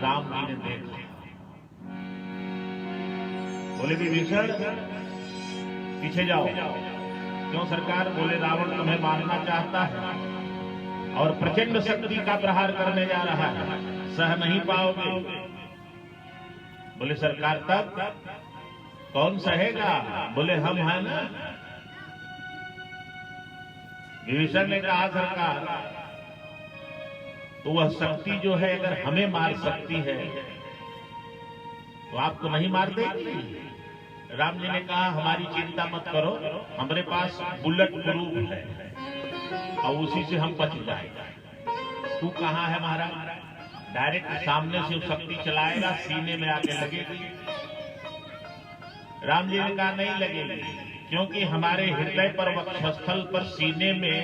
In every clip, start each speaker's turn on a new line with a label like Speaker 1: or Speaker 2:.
Speaker 1: राम जी ने देख लिया। बोले विभीषण पीछे जाओ। क्यों सरकार? बोले रावण तुम्हें मारना चाहता है और प्रचंड शक्ति का प्रहार करने जा रहा है, सह नहीं पाओगे। बोले सरकार तब कौन सहेगा? बोले हम हैं ना। विभीषण ने कहा सरकार तो वह शक्ति जो है अगर हमें मार सकती है तो आपको नहीं मार देगी? राम जी ने कहा हमारी चिंता मत करो, हमारे पास बुलेट प्रूफ है और उसी से हम बच जाएगा। तू कहाँ है महाराज? डायरेक्ट सामने से शक्ति चलाएगा, सीने में आके लगेगी। राम जी ने कहा नहीं लगेगी, क्योंकि हमारे हृदय पर वक्षस्थल पर सीने में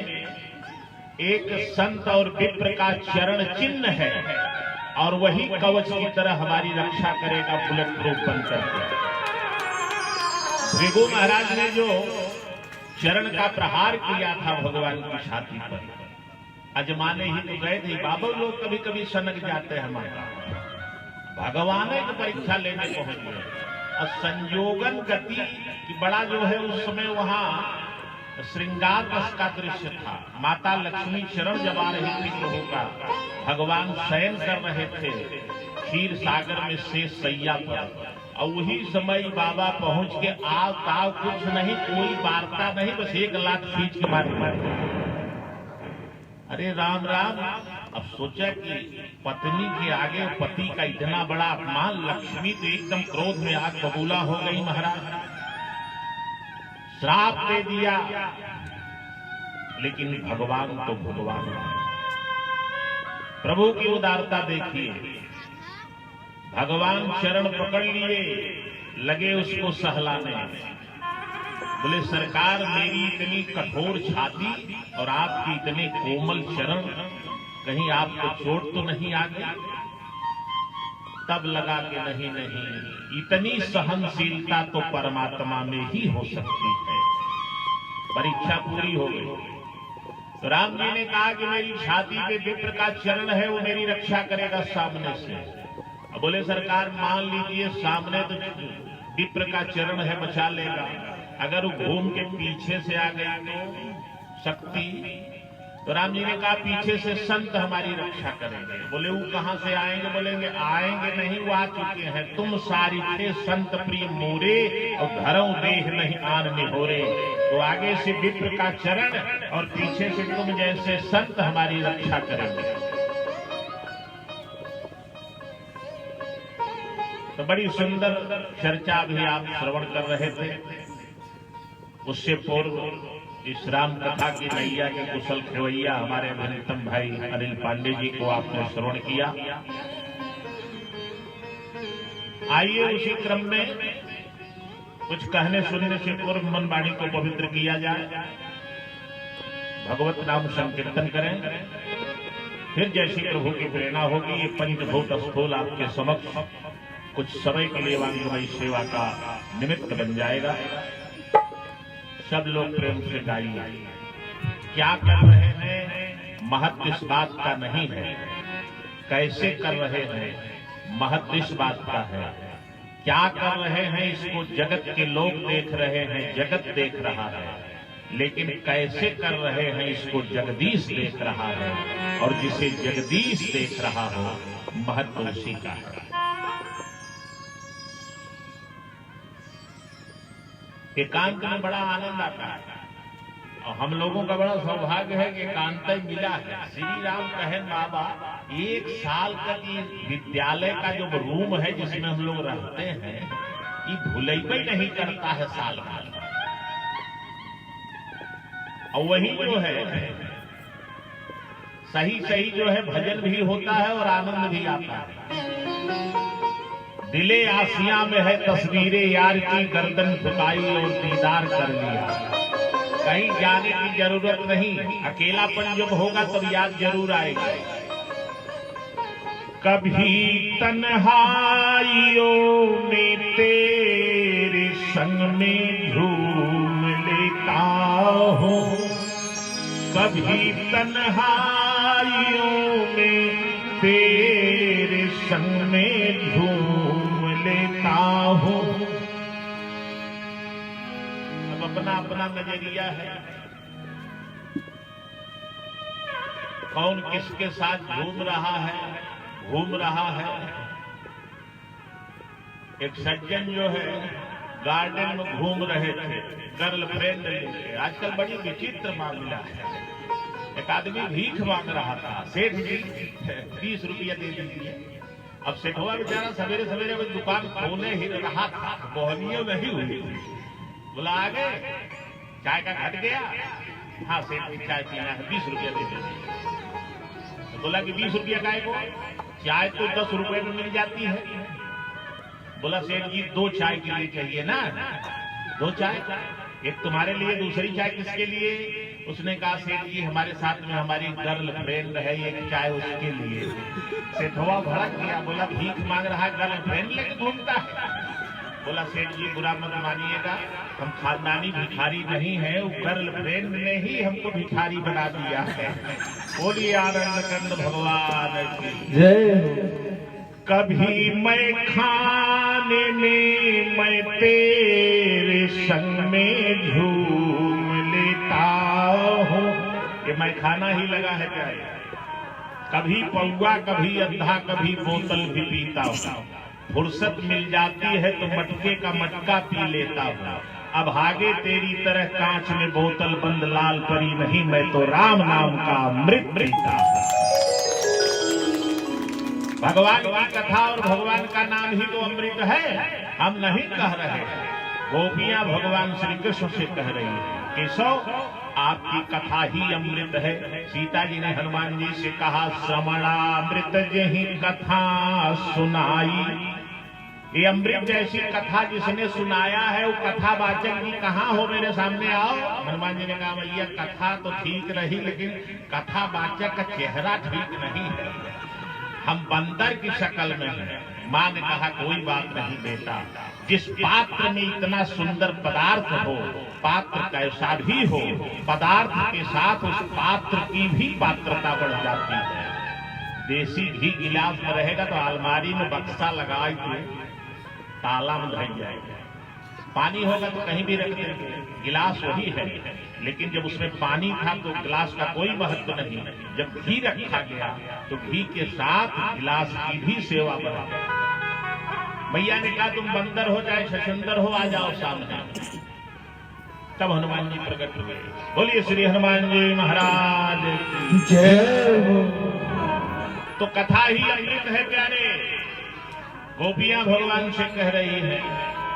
Speaker 1: एक संत और विप्र का चरण चिन्ह है और वही कवच की तरह हमारी रक्षा करेगा बुलेट प्रूफ बनकर के। भृगु महाराज ने जो चरण का प्रहार किया था भगवान की छाती पर, अजमाने ही तो गए थे। बाबा लोग कभी कभी सनक जाते हैं माता, भगवान की परीक्षा लेने पहुंच गए। और संयोगन गति की बड़ा जो है उस समय वहां श्रृंगार रस का दृश्य था। माता लक्ष्मी चरण जमा रही थी प्रभु का, भगवान शयन कर रहे थे क्षीर सागर में शेष सैया पर। और वही समय बाबा पहुंच के आओ ताव कुछ नहीं, कोई वार्ता नहीं, बस एक लाख खींच के मारे। अरे राम राम। अब सोचा कि पत्नी के आगे पति का इतना बड़ा अपमान, लक्ष्मी तो एकदम क्रोध में आग बबूला हो गई महाराज, श्राप दे दिया। लेकिन भगवान तो भगवान, प्रभु की उदारता देखिए। भगवान चरण पकड़ लिए, लगे उसको सहलाने। बोले सरकार मेरी इतनी कठोर छाती और आपकी इतने कोमल चरण, कहीं आपको चोट तो नहीं आ गई? तब लगा कि नहीं नहीं, इतनी सहनशीलता तो परमात्मा में ही हो सकती है। परीक्षा पूरी हो गई तो राम जी ने कहा कि मेरी छाती पे विप्र का चरण है, वो मेरी रक्षा करेगा सामने से। अब बोले सरकार मान लीजिए सामने तो विप्र का चरण है, बचा लेगा, अगर वो घूम के पीछे से आ गई तो शक्ति। तो राम जी ने कहा पीछे से संत हमारी रक्षा करेंगे। बोले वो कहां से आएंगे? बोलेंगे आएंगे नहीं, वो आ चुके हैं। तुम सारी थे संत प्रिय मोरे और घरों देह नहीं आन निहोरे। तो आगे से विप्र का चरण और पीछे से तुम जैसे संत हमारी रक्षा करेंगे। तो बड़ी सुंदर चर्चा भी आप श्रवण कर रहे थे। उससे पूर्व इस राम कथा की नैया के कुशल खेवैया हमारे अभिनतम भाई अनिल पांडे जी को आपने श्रवण किया। आइए उसी क्रम में कुछ कहने सुनने से पूर्व मन वाणी को पवित्र किया जाए, भगवत नाम संकीर्तन करें। फिर जैसी प्रभु की प्रेरणा होगी ये पंचभूत स्थूल आपके समक्ष कुछ समय के लिए वांगमयी सेवा का निमित्त बन जाएगा। सब लोग प्रेम से गाइए। क्या कर रहे हैं महत्व इस बात का नहीं है, कैसे कर रहे हैं महत्व इस बात का है। क्या कर रहे हैं इसको जगत के लोग देख रहे हैं, जगत देख रहा है, लेकिन कैसे कर रहे हैं इसको जगदीश देख रहा है। और जिसे जगदीश देख रहा हो महत्व उसी का है। एकांत में बड़ा आनंद आता है और हम लोगों का बड़ा सौभाग्य है कि एकांत ही मिला है। श्री राम कहे बाबा 1 साल का ये विद्यालय का जो रूम है जिसमें हम लोग रहते हैं ये भुलैबे नहीं करता है साल भर। और वही जो है सही सही जो है भजन भी होता है और आनंद भी आता है। दिले आसिया में है तस्वीरें यार की, गर्दन झुकाई और दीदार कर लिया। कहीं जाने की जरूरत नहीं, अकेलापन जब होगा तब याद जरूर आएगा। कभी तन्हाइयों में तेरे संग में झूम लेता हूँ, कभी तन्हाइयों में तेरे संग अपना अपना नजरिया है। कौन किसके साथ घूम रहा है। एक सज्जन जो है गार्डन में घूम रहे थे गर्लफ्रेंड लेके। आजकल बड़ी विचित्र मामला है। एक आदमी भीख मांग रहा था, सेठ जी 20 रुपया दे दीजिए। अब सेठवा बेचारा सवेरे सवेरे वो दुकान खोले ही रहा था, बोहनियों नहीं हुई। बोला आगे चाय का घट गया। हाँ सेठ जी चाय पीना है, 20 रुपया दे दीजिए। तो बोला कि 20 रुपया काय को, चाय तो 10 रुपए में मिल जाती है। बोला सेठ जी 2 चाय के लिए चाहिए ना, 2 चाय, एक तुम्हारे लिए दूसरी चाय किसके लिए। उसने कहा सेठ जी हमारे साथ में हमारी गर्लफ्रेंड है, एक चाय उसके लिए। सेठवा भड़क गया, बोला भीख मांग रहा है, गर्लफ्रेंड लेके घूमता है। बोला सेठ जी बुरा मत मानिएगा, हम खानदानी भिखारी नहीं है, वो गर्लफ्रेंड ने ही हमको भिखारी बना दिया है। बोलिए आनंद कंद भगवान की
Speaker 2: जय।
Speaker 1: कभी मैं खाने में मैं तेरे संग में झूम लेता हूँ। ये मैं खाना ही लगा है प्यारे। कभी पौवा कभी अंधा कभी बोतल भी पीता हूँ। फुर्सत मिल जाती है तो मटके का मटका पी लेता हूँ। अब आगे तेरी तरह कांच में बोतल बंद लाल परी नहीं, मैं तो राम नाम का अमृत पीता हूँ। भगवान की कथा और भगवान का नाम ही तो अमृत है, हम नहीं कह रहे। गोपियां भगवान श्री कृष्ण से कह रही है केशव आपकी कथा ही अमृत है। सीता जी ने हनुमान जी से कहा श्रवणामृत जही कथा सुनाई। ये अमृत जैसी कथा जिसने सुनाया है वो कथावाचक जी कहाँ हो, मेरे सामने आओ। हनुमान जी ने कहा भैया कथा तो ठीक रही लेकिन कथावाचक का चेहरा ठीक नहीं है, हम बंदर की शक्ल में हैं। माँ ने कहा कोई बात नहीं बेटा, जिस पात्र में इतना सुंदर पदार्थ हो, पात्र कैसा भी हो, पदार्थ के साथ उस पात्र की भी पात्रता बढ़ जाती है। देसी घी गिलास में रहेगा तो अलमारी में बक्सा लगाए हुए ताला में ढक जाएगा। पानी होगा तो कहीं भी रख देंगे, गिलास वही है। लेकिन जब उसमें पानी था तो गिलास का कोई महत्व नहीं। जब घी रखा गया तो घी के साथ गिलास की भी सेवा बढ़ गई। मैया ने कहा तुम बंदर हो चाहे शशुंदर हो, आ जाओ सामने। तब हनुमान जी प्रकट हुए। बोलिए श्री हनुमान जी महाराज की
Speaker 2: जय।
Speaker 1: तो कथा ही अमृत है प्यारे। गोपियां भगवान से कह रही है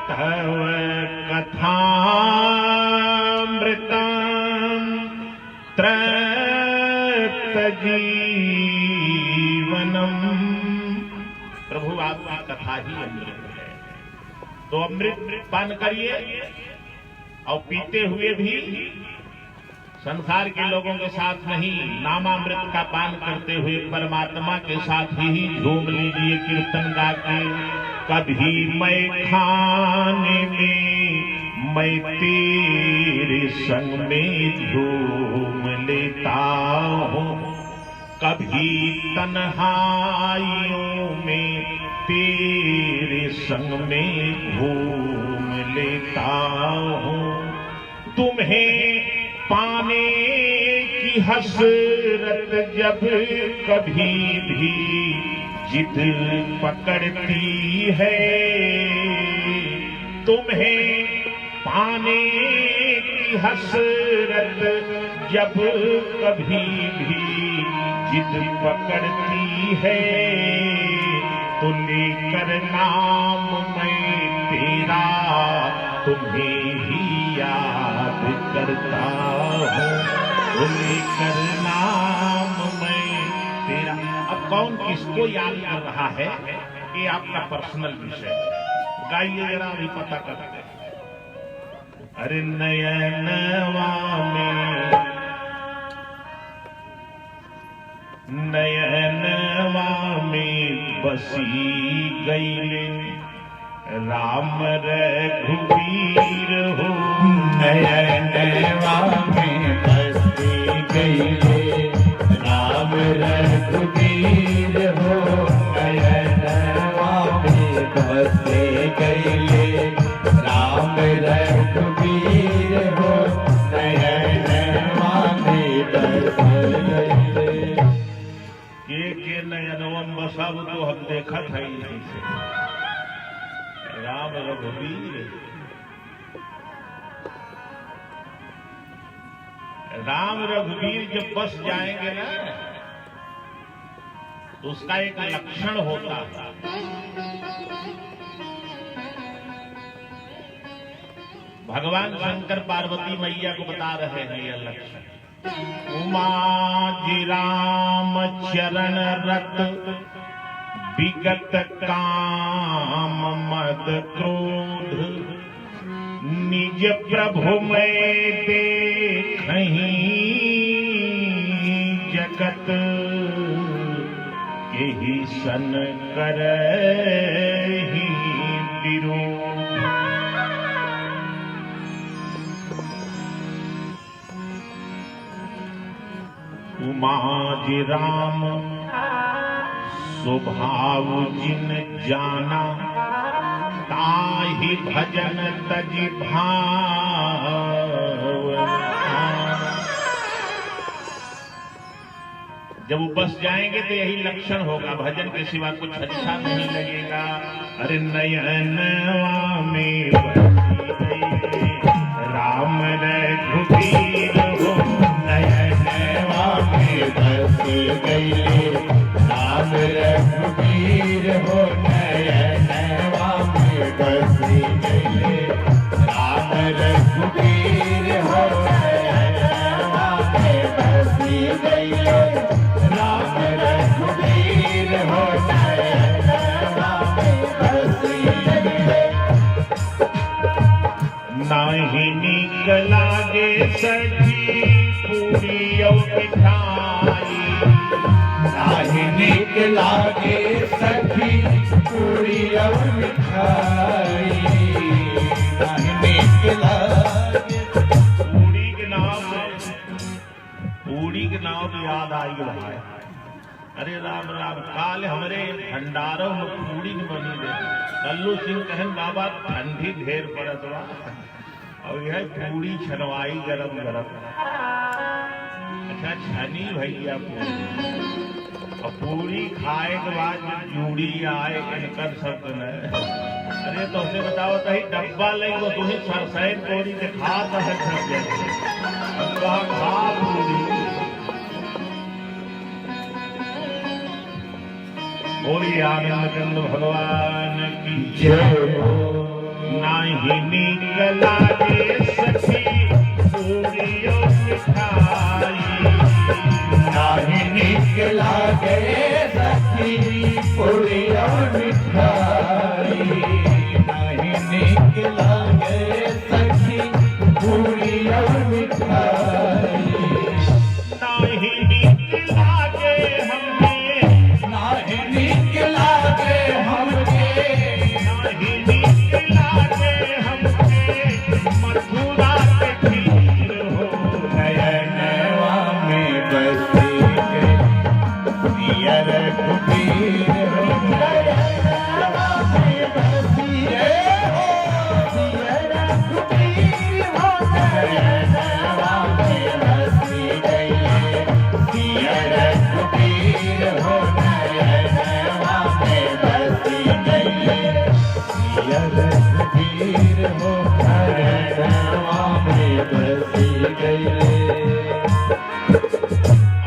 Speaker 1: तव कथामृतम त्रैप्त जीवनम। प्रभु आपकी कथा ही अमृत है, तो अमृत पान करिए और पीते हुए भी संसार के लोगों के साथ नहीं, नामामृत का पान करते हुए परमात्मा के साथ ही झूम लीजिए कीर्तन गा के। कभी मैं खाने में मैं तेरे संग में झूम लेता हूँ, कभी तन्हाइयों में तेरे संग में घूम लेता हूँ। तुम्हें पाने की हसरत जब कभी भी जिद पकड़ती है, तुम्हें पाने की हसरत जब कभी भी जिद पकड़ती है, तो लेकर नाम मैं तेरा तुम्हें ही याद करता हूँ, तो लेकर नाम मैं तेरा। अब कौन किसको याद कर रहा है ये आपका पर्सनल विषय है, गाइए जरा अभी पता करते हैं। अरे नयनवा में बसी गई राम रघुवीर हो।
Speaker 2: नयनवा में बसी गई राम रघुवीर हो। नयनवा में बसी गई राम रघुवीर हो।
Speaker 1: सब तो हम देखा था ही नहीं से। राम रघुवीर, राम रघुवीर जब बस जाएंगे ना तो उसका एक लक्षण होता है। भगवान शंकर पार्वती मैया को बता रहे हैं यह लक्षण। उमा जी राम चरण रत विगत काम मद क्रोध, निज प्रभु मैं देखहीं जगत यही सन करहि विरोध। उमा जी राम स्वभाव जिन जाना, ताहि भजन तजि भावना। जब वो बस जाएंगे तो यही लक्षण होगा, भजन के सिवा कुछ अच्छा नहीं लगेगा। अरे नयनवा में बसी राम रघुवीर हो,
Speaker 2: नयनवा में बसी गई राम रघुवीर हो, नयनवा में बसी गई राम रघुवीर हो, नयनवा में बसी गई राम रघुवीर हो, नयनवा में बसी गई।
Speaker 1: नाही नीक लागे सजी पूरी और मिठाई,
Speaker 2: नाहि नीक लागे सखी पूरी और मिठाई, नाहि नीक लागे।
Speaker 1: पूरी के नाम याद आई भाई। अरे राम राम, काल हमरे भंडारों में पूरी न बनी दे। कल्लू सिंह कहन बाबा ठंडी ढेर पड़त बा और यह पूरी छनवाई गरम गरम। अच्छा छनी भैया पूरी, और पूरी खाए के बाद जूड़ी आए इनकर शब्द न। अरे तो उसे बताओ तो ही डब्बा ले वो तुम्हें सरसैन पूरी के खा है खा पूरी। बोलिए आनंद कंद भगवान की
Speaker 2: जय।
Speaker 1: नाही नीक लागे सखी पूरी और मिठाई,
Speaker 2: नाहि नीक लागे सखी पूरी और मिठाई, नाहि नीक लागे सखी पूरी और मिठाई,
Speaker 1: नाही नीक लागे हमें,
Speaker 2: नाहि नीक लागे हमके,
Speaker 1: नाही नीक लागे हमके मथुरा के खीर हो,
Speaker 2: नयनवा में बसी गई सिया रघुवीर हो, नयनवा में बसी हो सिया रघुवीर हो, नयनवा में बसी गई सिया रघुवीर हो, नयनवा में बसी गई सिया रघुवीर हो, नयनवा में बसी गई।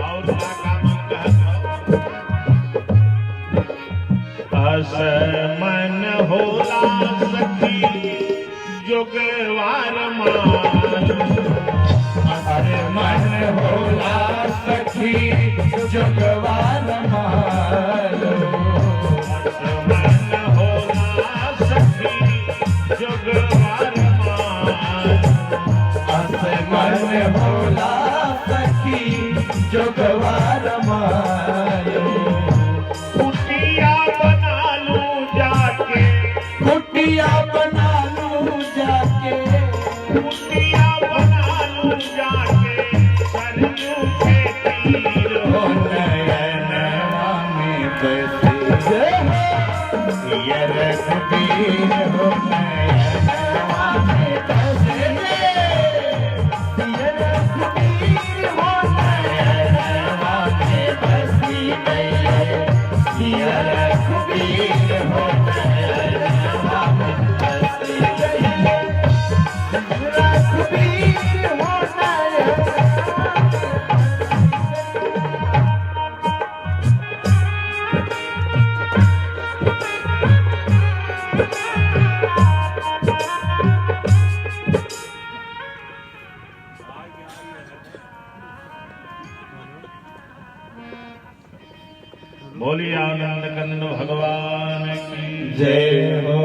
Speaker 1: और का अस मन होला सखी जोगवार मान,
Speaker 2: अरे मन होला सखी जोगवार मालो,
Speaker 1: अस मन होला सखी जोगवार मान,
Speaker 2: अस मन होला सखी जोगवार मालो,
Speaker 1: कुटिया बना लूं जाके,
Speaker 2: कुटिया बना लूं जाके,
Speaker 1: कुटिया बना लूं जाके सरयू के तीर
Speaker 2: हो
Speaker 1: हो,
Speaker 2: नयनवा में बसी सिया रघुवीर हो, नयनवा में बसी सिया रघुवीर हो, नयनवा में बसी गई सिया
Speaker 1: बोलिए आनंद कंद भगवान की
Speaker 2: जय हो।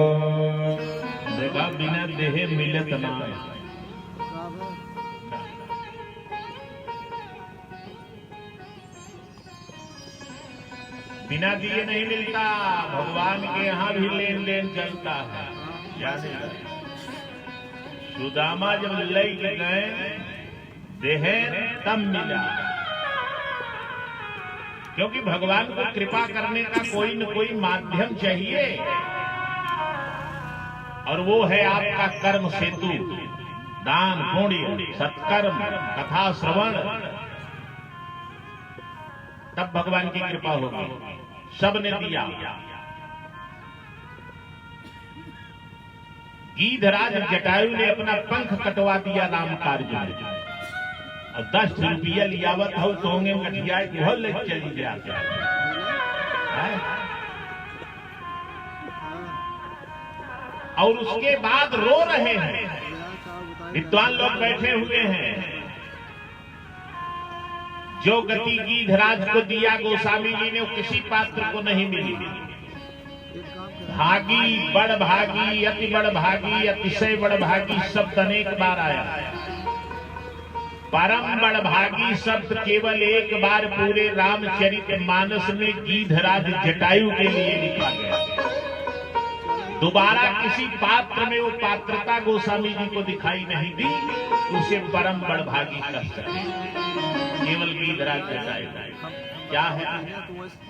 Speaker 1: देखा बिना देहे मिलत ना। बिना दिए नहीं मिलता। भगवान के यहाँ भी लेन देन चलता है। यानी सुदामा जब लई गए देहे तब मिला, क्योंकि भगवान को कृपा करने का कोई न कोई माध्यम चाहिए, और वो है आपका कर्म सेतु, दान पुण्य सत्कर्म कथा श्रवण, तब भगवान की कृपा होगी। सबने दिया। गीधराज जटायु ने अपना पंख कटवा दिया राम कार्य में, और 10 रुपया लियावत हो सोंगे कठिया ले चली गया। और उसके बाद रो रहे हैं, विद्वान लोग बैठे हुए हैं। जो गति गीधराज को दिया गोस्वामी जी ने, वो किसी पात्र को नहीं मिली। भागी, बड़ भागी, अति बड़ भागी, अतिशय बड़ भागी शब्द अनेक बार आया। परम बड़ भागी शब्द केवल एक बार पूरे रामचरितमानस में गीधराज जटायु के लिए लिखा गया। दोबारा किसी पात्र में वो पात्रता गोस्वामी जी को दिखाई नहीं दी, उसे परम बड़ भागी कह सकते। केवल गीधराज जटायु क्या है?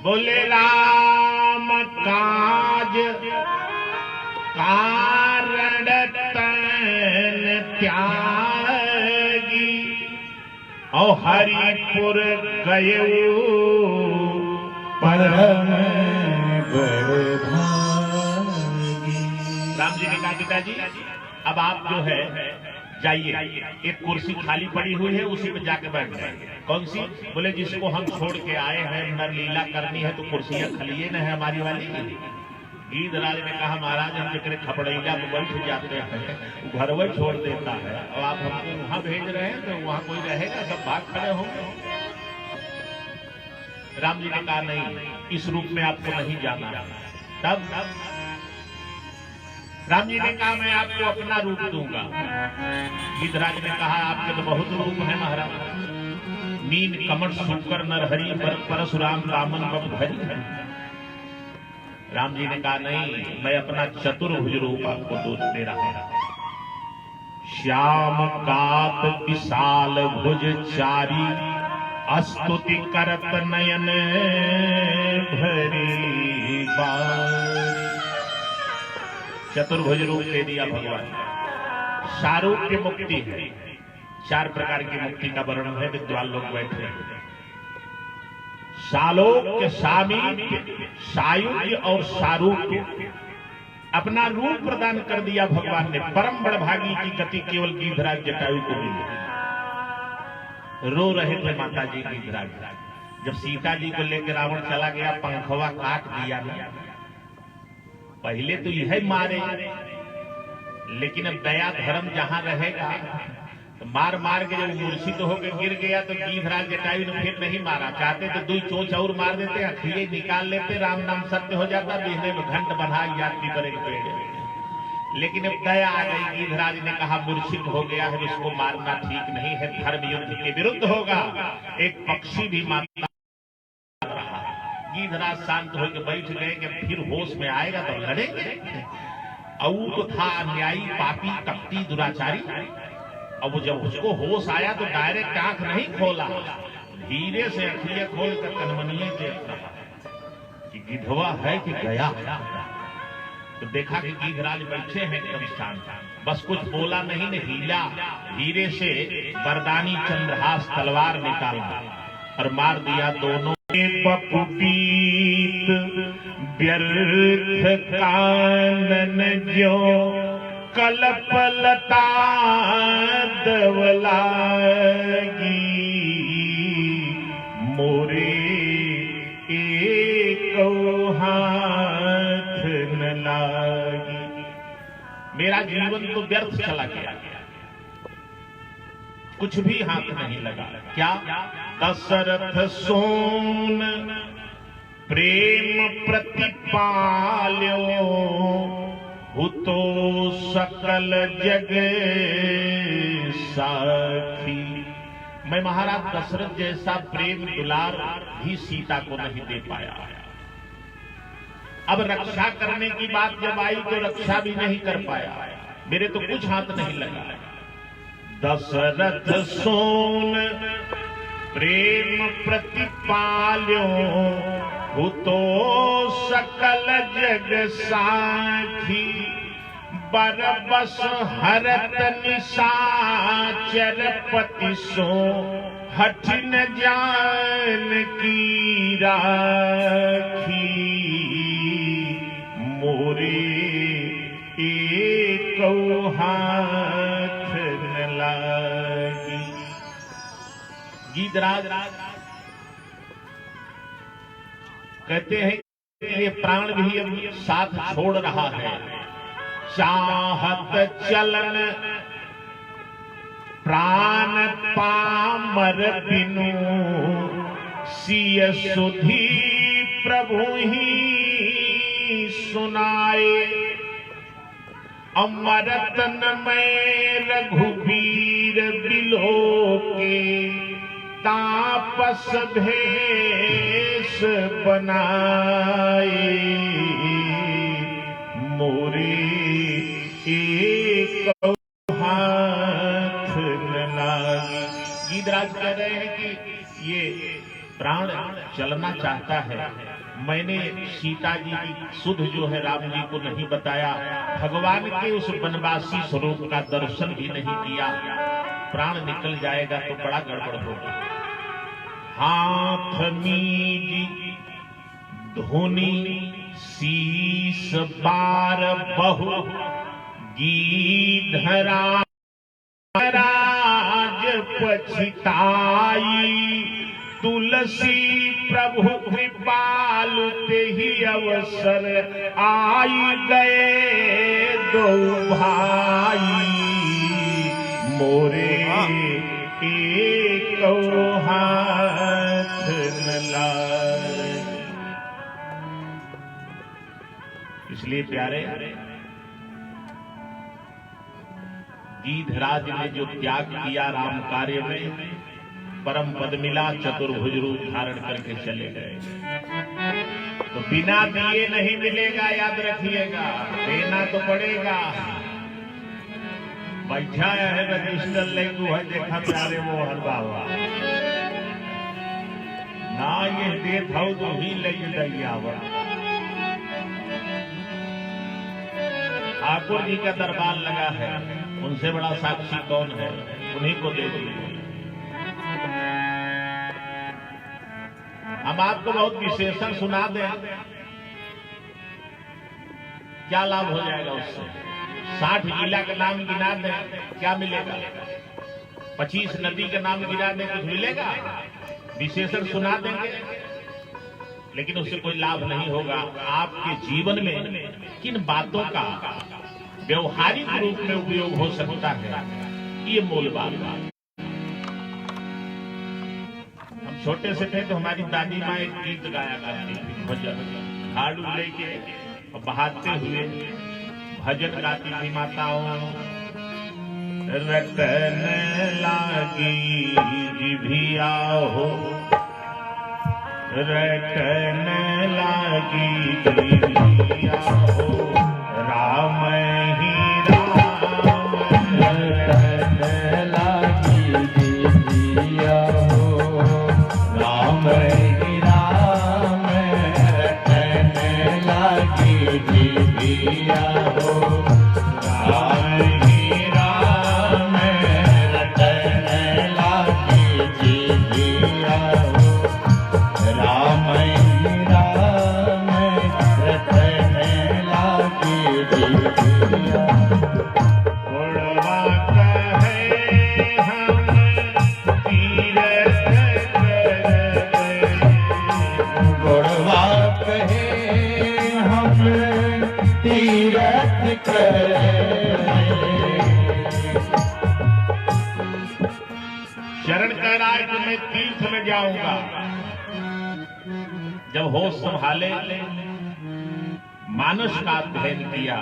Speaker 1: बोले राम काज कारण तन त्यागी, और हरिपुर गए
Speaker 2: परम बड़ भागी।
Speaker 1: राम जी ने कहा पिताजी अब आप जो है जाइए, एक कुर्सी खाली पड़ी हुई है उसी पे जाके बैठ जाइए। कौन सी? बोले जिसको हम छोड़ के आए हैं, नर लीला करनी है तो कुर्सियां खलिए न है हमारी वाली। गीधराज ने कहा महाराज हम जिक्र खपड़ैया में बैठ जाते हैं, घर वही छोड़ देता है, और आप हमको वहां भेज रहे हैं तो वहां कोई रहेगा, सब भाग खड़े होंगे। राम जी ने कहा नहीं, इस रूप में आपको नहीं जाना। तब राम जी ने कहा मैं आपको अपना रूप दूंगा। गीधराज ने कहा आपके तो बहुत रूप है महाराज, मीन कमर सूकर नरहरि परशुराम रामन बबधरी। राम जी ने कहा नहीं, मैं अपना चतुर्भुज रूप आपको दे रहा हूं। श्याम कात विशाल भुज चारी, स्तुति करत नयन भरी बारी। चतुर्भुज रूप दे दिया भगवान। सारूप्य मुक्ति है, 4 प्रकार की मुक्ति का वर्णन है, विद्वान लोग बैठे हैं। सालोक्य, सामीप्य, सायुज्य और सारूप्य, अपना रूप प्रदान कर दिया भगवान ने। परम बड़भागी की गति केवल गीधराज जटायु को मिली। रो रहे थे माता जी गीधराज, जब सीता जी को लेकर रावण चला गया, पंखवा काट दिया ना। पहले तो यह मारे, लेकिन अब दया धर्म जहां रहेगा तो मार मार के जब मूर्छित होकर गिर गया तो गीधराज जटायु ने फिर नहीं मारा। चाहते तो 2 चोंच और मार देते, अखिले निकाल लेते, राम नाम सत्य हो जाता, बिहने में घंट बंधा यात्री पर एक पेड़। लेकिन अब दया आ गई, गीधराज ने कहा मूर्छित हो गया है, इसको मारना ठीक नहीं है, धर्म युद्ध के विरुद्ध होगा। एक पक्षी भी मारता। गीधराज शांत होकर बैठ गए कि फिर होश में आएगा तो लड़ेंगे। और तो था अन्यायी, पापी, कपटी, दुराचारी। अब वो जब उसको होश आया तो डायरेक्ट आंख नहीं खोला, धीरे से अखियां खोल कर कनमनिए देख रहा कि गिधवा है कि गया। तो देखा कि गीधराज बैठे हैं एकदम शांत, बस कुछ बोला नहीं ने हीला। धीरे से वरदानी चंद्रहास तलवार निकाला और मार दिया दोनों। पपुपीत व्यर्थ कानन जो कलपलता दवलागी, मोरे एक हाथ न लागी। मेरा जीवन तो व्यर्थ चला गया, कुछ भी हाथ नहीं लगा। क्या? दशरथ सोन प्रेम प्रतिपाल्यो हुतो सकल जग साखी। मैं महाराज दशरथ जैसा प्रेम दुलार भी सीता को नहीं दे पाया। अब रक्षा करने की बात जब आई तो रक्षा भी नहीं कर पाया, मेरे तो कुछ हाथ नहीं लगा। दशरथ सोन प्रेम प्रतिपाल्यो हुतो सकल जग साखी। बरबस हरत निशाचर पति सो हठ न जान की राखी। मोरे एक हाथ न लागी। गीधराज कहते हैं कि ये प्राण भी अब साथ छोड़ रहा है। चाहत चलन प्राण पामर बिनु, सिय सुधी प्रभु ही सुनाए। अमरतन में रघुबीर बिलोके, तापस भेष बनाए। मोरे एक हाथ न लागी। गीधराज कह रहे हैं कि ये प्राण चलना चाहता है। मैंने सीता जी की सुध जो है राम जी को नहीं बताया, भगवान के उस वनवासी स्वरूप का दर्शन भी नहीं दिया। प्राण निकल जाएगा तो बड़ा गड़बड़ होगा। हाथ मीजी धुनी शीस बार बहु, गीधराज पछिताई। तुलसी प्रभु कृपालु तेहि अवसर, आई गए दो भाई। मोरे एक हाथ न लागे। इसलिए प्यारे, गीधराज ने जो त्याग किया राम कार्य में, परम पद मिला, चतुर्भुज रूप धारण करके चले गए। तो बिना दिए नहीं मिलेगा, याद रखिएगा, देना तो पड़ेगा। बैठा है रजिस्टर लेंगू है, देखा प्यारे वो हर बाबा ना ये देत हो तो ही ले दैया। ठाकुर जी का दरबार लगा है, उनसे बड़ा साक्षी कौन है, उन्हीं को दे दीजिए। हम आपको बहुत विशेषण सुना दें, क्या लाभ हो जाएगा उससे? 60 जिला का नाम गिना दें, क्या मिलेगा? 25 नदी का नाम गिना दें, कुछ मिलेगा? विशेषण सुना देंगे, लेकिन उससे कोई लाभ नहीं होगा। आपके जीवन में किन बातों का व्यवहारिक रूप में उपयोग हो सकता है, ये मूल बात। हम छोटे से थे तो हमारी दादी माँ एक गीत गाया करती थी, भजन, झाड़ू लेके बहाते हुए भजन गाती थी माताओं। रटन लागी जिभिया हो, रटन लागी जिभिया हो, राम ही राम,
Speaker 2: रटन लागी जिभिया हो, राम ही राम, रटन लागी जिभिया हो, राम ही राम, रटन लागी जिभिया हो, राम ही राम, रटन लागी
Speaker 1: जब होश संभाले मानस का अध्ययन किया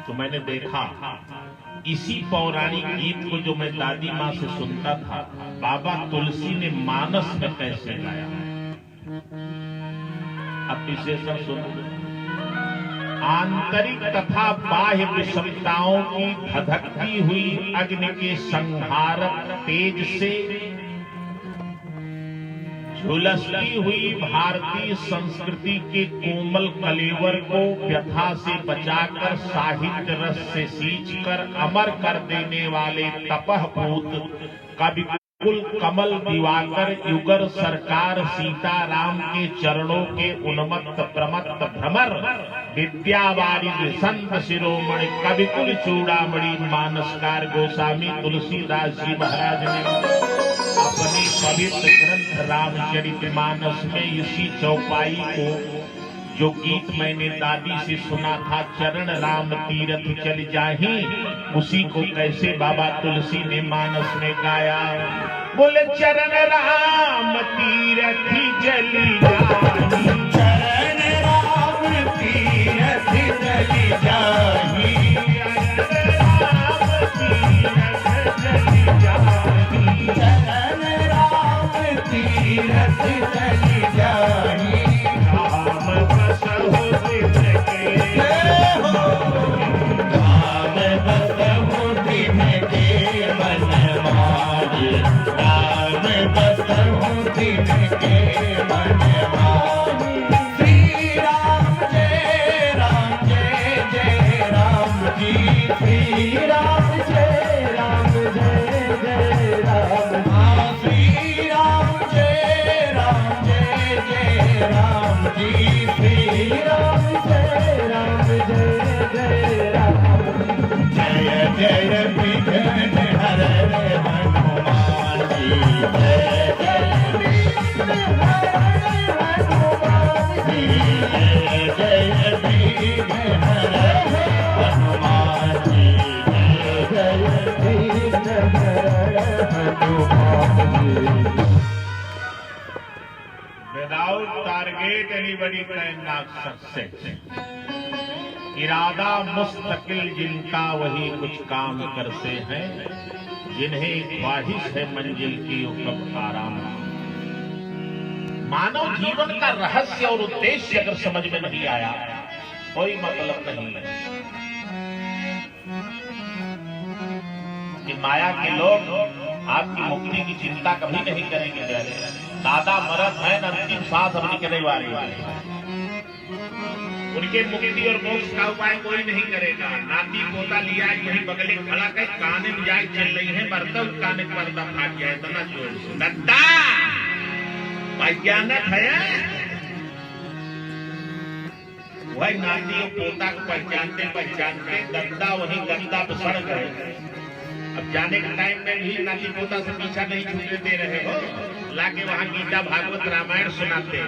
Speaker 1: तो मैंने देखा इसी पौराणिक गीत को जो मैं दादी माँ से सुनता था, बाबा तुलसी ने मानस में कैसे गाया। अब विशेषण सुनो। आंतरिक तथा बाह्य विषमताओं की धधकती हुई अग्नि के संहारक तेज से झुलसती हुई भारतीय संस्कृति के कोमल कलेवर को व्यथा से बचाकर साहित्य रस से सींचकर अमर कर देने वाले तपहपूत कवि कुल कमल दिवाकर युगर सरकार सीताराम के चरणों के उन्मत्त प्रमत्त भ्रमर विद्यावारिद संत शिरोमणि कविकुल चूड़ामणि मानसकार गोस्वामी तुलसीदास जी महाराज ने अपनी पवित्र ग्रंथ रामचरितमानस में इसी चौपाई को, जो गीत मैंने दादी से सुना था, चरण राम तीरथ चल जाही, उसी को कैसे बाबा तुलसी ने मानस में गाया। बोले चरण राम तीरथ चली जाही,
Speaker 2: चरण राम तीरथ चली जाही, चरण राम तीरथ चली जाही,
Speaker 1: राम बसहु दिन के,
Speaker 2: राम बसहु दिन के मनमानी, राम बसहु दिन के मनमानी। श्री राम जय राम जय जय राम जी, श्री राम जय राम जय जय राम, हाँ श्री राम जय राम जय जय राम जी, श्री राम जय राम जय जय राम। जय जय विघ्न हरणे हनुमान जी, जय जय विघ्न हरणे हनुमान जी, जय जय विघ्न हरणे हनुमान जी, जय जय विघ्न हरणे Hanuman ji.
Speaker 1: Without target anybody can not success. इरादा मुस्तकिल जिनका वही कुछ काम करते हैं, जिन्हें ख्वाहिश है मंजिल की कब आराम। मानव जीवन का रहस्य और उद्देश्य अगर समझ में नहीं आया, कोई मतलब नहीं है। कि माया के लोग आपकी मुक्ति की चिंता कभी नहीं करेंगे। दादा मरद है, अंतिम सांस अब निकलने वाली है, उनके मुक्ति और मोक्ष का उपाय कोई नहीं करेगा। नाती पोता लिया यही बगले खड़ा कर काने में जाए चल रही है, मरता काने का पर्दा फाट गया, इतना जोर से दद्दा वैज्ञानिक है। वही नाती और पोता को पहचानते पहचानते दद्दा वही गद्दा पे सड़ गए। अब जाने के टाइम में भी नाती पोता से पीछा नहीं छूटने दे रहे हो, लाके वहां गीता भागवत रामायण सुनाते,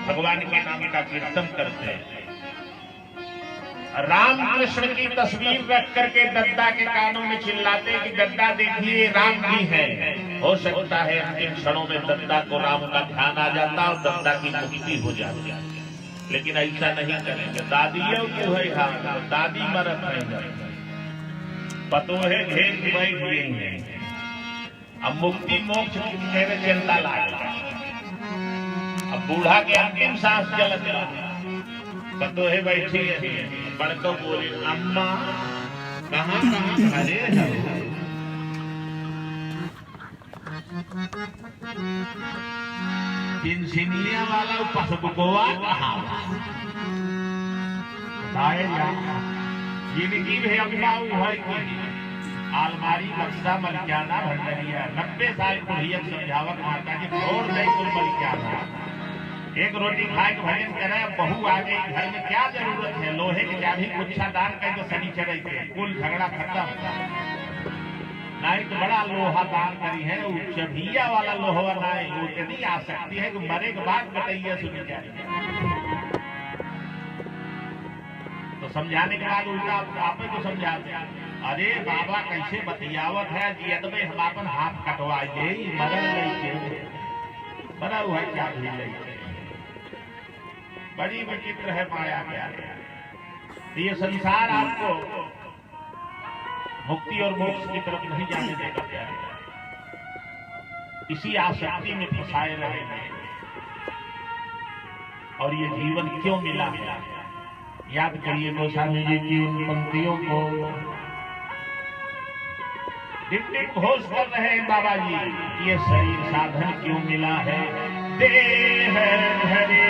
Speaker 1: भगवान के नाम का कीर्तन करते हैं। राम कृष्ण की तस्वीर रख करके दद्दा के कानों में चिल्लाते कि दद्दा देखिए राम भी है। हो सकता है अंतिम क्षणों में दद्दा को राम का ध्यान आ जाता और दद्दा की मुक्ति हो जाती, लेकिन ऐसा नहीं करेंगे। दादियों को है हाँ, दादी मरत है, पतोहे घेर के बैठ गए हैं। अब मुक्ति मोक्ष की चिंता लागे, अब बूढ़ा के अंतिम सांस चलत पतोहे बैठी है, बड़को बोले अम्मा कहाँ कहाँ खड़े हो। चिनसिनिया वाला पसबुकोवा कहाँ जिंदगी में अम्मा है की आलमारी बक्सा मलिकाना भंडरिया 90 साल बुढ़िया समझावत माता जी छोड़ दे कुल मलिकाना, एक रोटी खाए के भजन करे। बहू आ गई घर में, क्या जरूरत है लोहे की चाबी गुच्छा दान करके शनि चढ़े थे, कुल झगड़ा खत्म। नहीं तो बड़ा लोहा दान करी है, चबिया वाला लोहा नहीं, वो इतनी आ सकती है कि मरे के बाद बताइए सुनी जाए। तो समझाने के बाद उल्टा आपने को समझाते, अरे बाबा कैसे बतियावत है, जियत में हम अपन हाथ कटवाइए मरल नहीं के पड़ा हुआ है, क्या भूल गई। बड़ी विचित्र है माया क्या। ये संसार आपको मुक्ति और मोक्ष की तरफ नहीं जाने देगा क्या। इसी आसक्ति में फंसाए रहेंगे। और ये जीवन क्यों मिला है, याद करिए गोस्वामी जी की उन पंक्तियों को। दिन घोष कर रहे हैं बाबा जी, ये शरीर साधन क्यों मिला है। देह धरे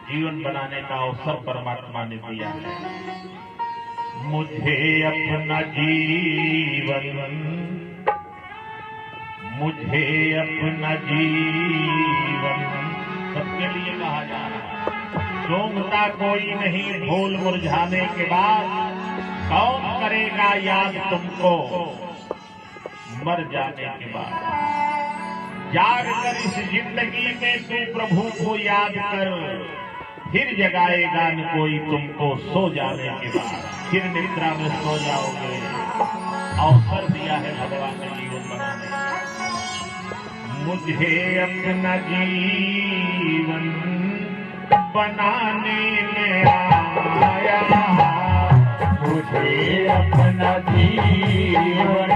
Speaker 1: जीवन बनाने का अवसर परमात्मा ने दिया है। मुझे अपना जीवन, मुझे अपना जीवन सबके लिए कहा जा रहा है। सोंगता कोई नहीं फूल मुरझाने के बाद, कौन करेगा याद तुमको मर जाने के बाद। जाग कर इस जिंदगी में तू प्रभु को याद कर, फिर जगाएगा न कोई तुमको सो जाने के बाद। फिर निद्रा में सो जाओगे। अवसर दिया है भगवान ने जीवन बनाने का। मुझे अपना जीवन बनाने में आया,
Speaker 2: मुझे अपना जीवन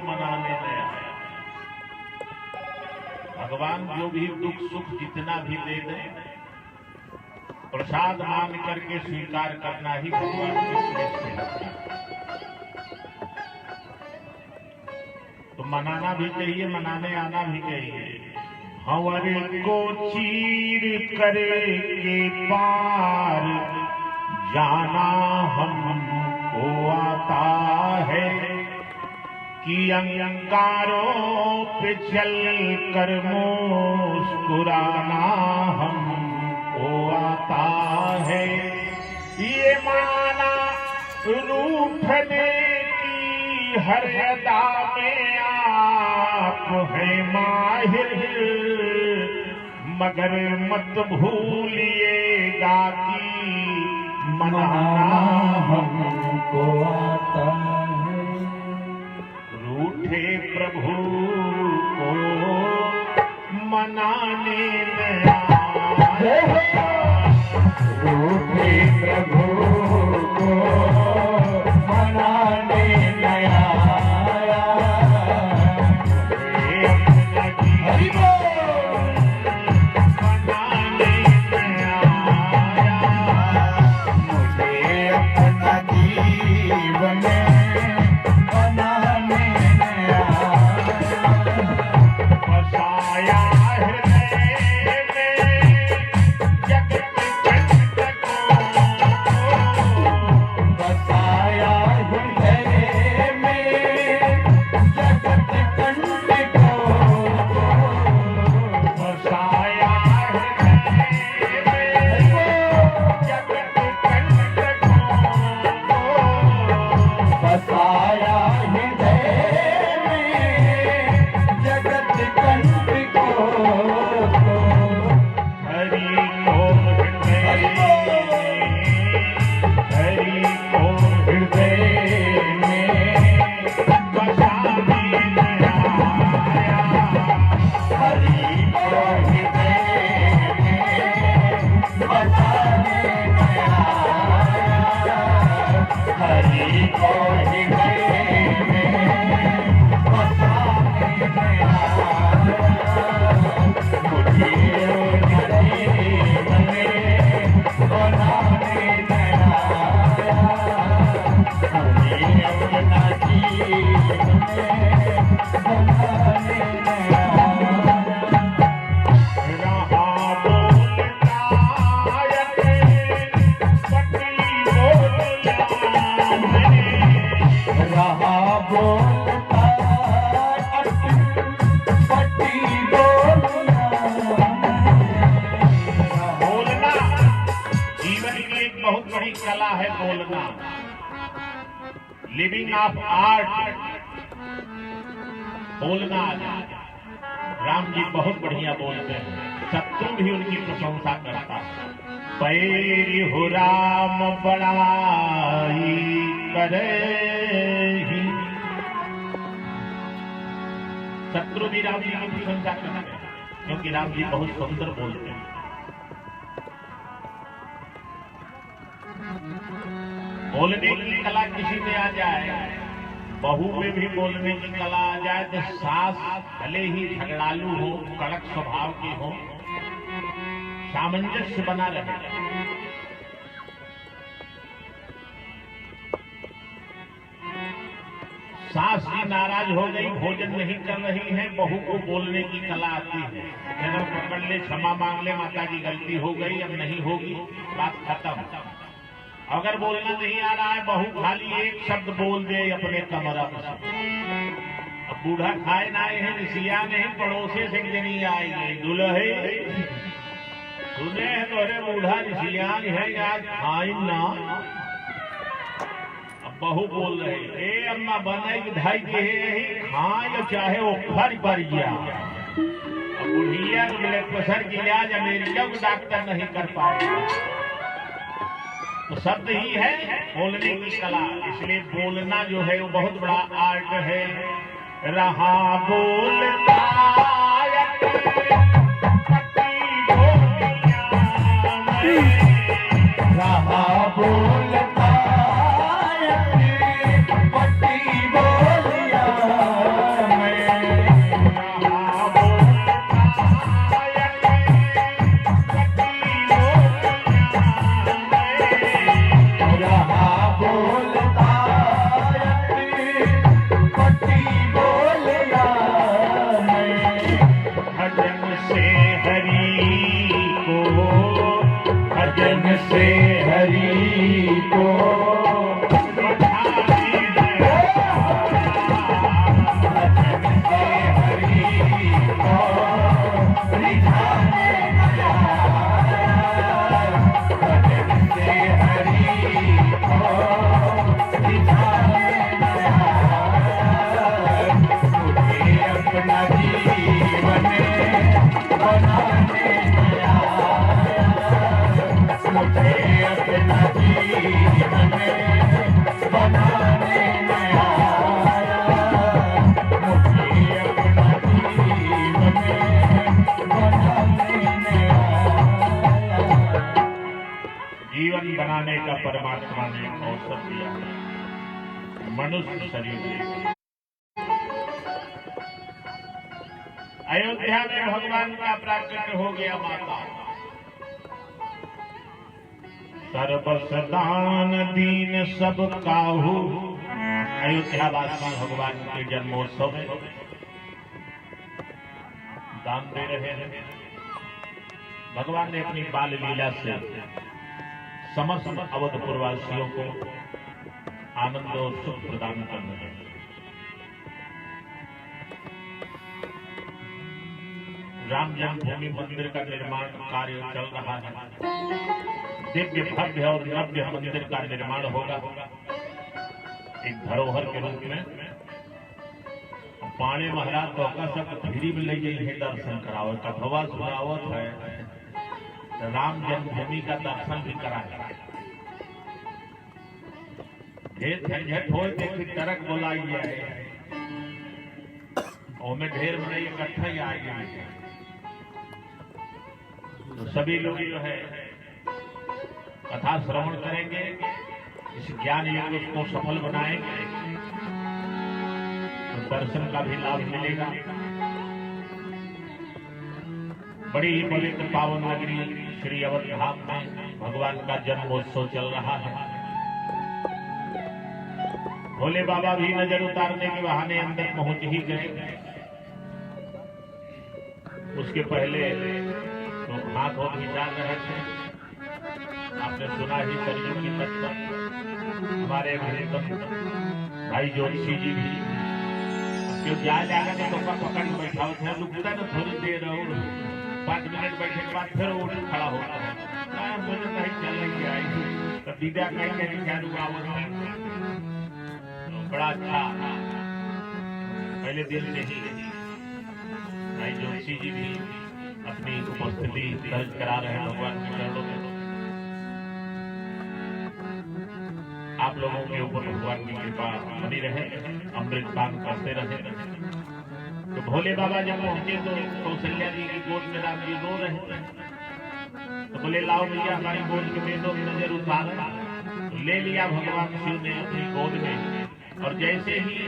Speaker 2: बनाने में आया।
Speaker 1: भगवान जो भी दुख सुख जितना भी दे दे, प्रसाद मान करके स्वीकार करना ही भगवान की श्रेष्ठ है। तो मनाना भी चाहिए, मनाने आना भी चाहिए। भंवर को चीर करे के पार जाना हमको आता है कि अंगारों पे चल कर मुस्कुराना हमको आता है। ये माना रूठने की हर अदा में आप हैं माहिर, मगर मत भूलिएगा कि मनाना
Speaker 2: हमको आता है।
Speaker 1: रूठे प्रभु को मनाने में आए,
Speaker 2: रूठे प्रभु को मनाने नया
Speaker 1: कला है बोलना, लिविंग ऑफ आर्ट, बोलना आ जाए। राम जी बहुत बढ़िया बोलते हैं, शत्रु भी उनकी प्रशंसा करता है। पैरी हो राम बड़ाई करे ही, शत्रु भी राम जी की प्रशंसा करते हैं क्योंकि राम जी बहुत सुंदर बोलते हैं। बोलने की कला किसी में आ जाए, बहू में भी बोलने की कला आ जाए तो सास भले ही झगड़ालू हो, कड़क स्वभाव की हो, सामंजस्य बना रहे। सास जी नाराज हो गई, भोजन नहीं कर रही है, बहू को बोलने की कला आती है। जरा पकड़ ले, क्षमा मांग ले, माता की गलती हो गई, अब नहीं होगी, बात खत्म। अगर बोलना नहीं आ रहा है, बहू खाली एक शब्द बोल दे अपने कमरा में। अब बूढ़ा खाए ना आए हैं, सिया नहीं, पड़ोसे से जनी आएंगे, दुल्हे सुने हैं तोरे बूढ़ा रिसियान है, आज खाई ना। अब बहू बोल रहे, ए अम्मा बनाई विधाई के खाए चाहे वो फर पर गया। अब बुढ़िया ब्लड प्रेशर की इलाज अमेरिका को डॉक्टर नहीं कर पाएगा। तो शब्द ही है बोलने की कला, इसलिए बोलना जो है वो बहुत बड़ा आर्ट है। रहा बोलता
Speaker 2: रहा बोलता पट्टी बोलिया
Speaker 1: भजन से
Speaker 2: से हरि को
Speaker 1: जीवन बनाने का परमात्मा ने अवसर दिया है, मनुष्य शरीर दिया। अयोध्या में भगवान का प्राकट्य हो गया माता। सर्वसदान दीन सब काहू। अयोध्या वासी भगवान के जन्मोत्सव में दान दे रहे हैं। भगवान ने अपनी बाल लीला से समस्त अवधपुरवासियों को आनंद और सुख प्रदान कर रहे हैं। राम जन्मभूमि मंदिर का निर्माण कार्य चल रहा है। दिव्य भव्य और नव्य मंदिर का निर्माण होगा एक धरोहर के रूप में। पाणे महाराज तो सब धीरी में ले गई है दर्शन करावत का भवा सुनावत है। राम जन्मभूमि का दर्शन भी कराया। ढेर झंझट हो देखी तरक बोलाई है और में ढेर में इकट्ठा ही आएगी। तो सभी लोग जो है कथा श्रवण करेंगे, इस ज्ञान यज्ञ को सफल बनाएंगे तो दर्शन का भी लाभ मिलेगा। बड़ी ही पवित्र पावन नगरी श्री अवध धाम में भगवान का जन्मोत्सव चल रहा है। भोले बाबा भी नजर उतारने के बहाने अंदर पहुंच ही गए। उसके पहले तो हाथ और विचार रहे थे। आपने सुना ही सरयू की तट पर हमारे भाई जोशी जी भी क्यों जाएगा तो पकड़ बैठा थे। रुकता ना थोड़ी देर और 5 मिनट बैठे के बाद फिर उठ खड़ा होता है। मुझे नहीं चल रही आई तो दीदा कहीं क्या रुकावट। बड़ा अच्छा पहले दिन से ही भाई जोशी जी भी अपनी उपस्थिति दर्ज करा रहे हैं भगवान के चरणों में। आप लोगों के ऊपर भगवान की कृपा बनी रहे, अमृत पान करते रहे। तो भोले बाबा जब पहुंचे तो कौशल्या जी की गोद में राम जी रो रहे थे। तो बोले लाओ भैया हमारी गोद के बेदों की नजर उतारा। तो ले लिया भगवान शिव ने अपनी गोद में। और जैसे ही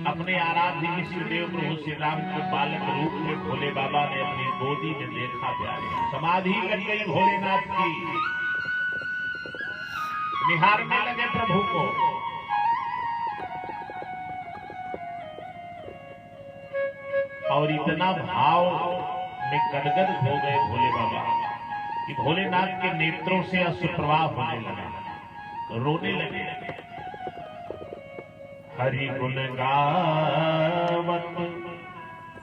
Speaker 1: अपने आराध्य इष्ट देव प्रभु श्री राम के बालक रूप में भोले बाबा ने अपनी गोदी में देखा प्यारे, समाधि लग गई भोलेनाथ की। निहारने लगे प्रभु को। और इतना भाव में गदगद हो गए भोले बाबा कि भोलेनाथ के नेत्रों से अश्रुप्रवाह होने लगा, रोने लगे। हरि गुण गावत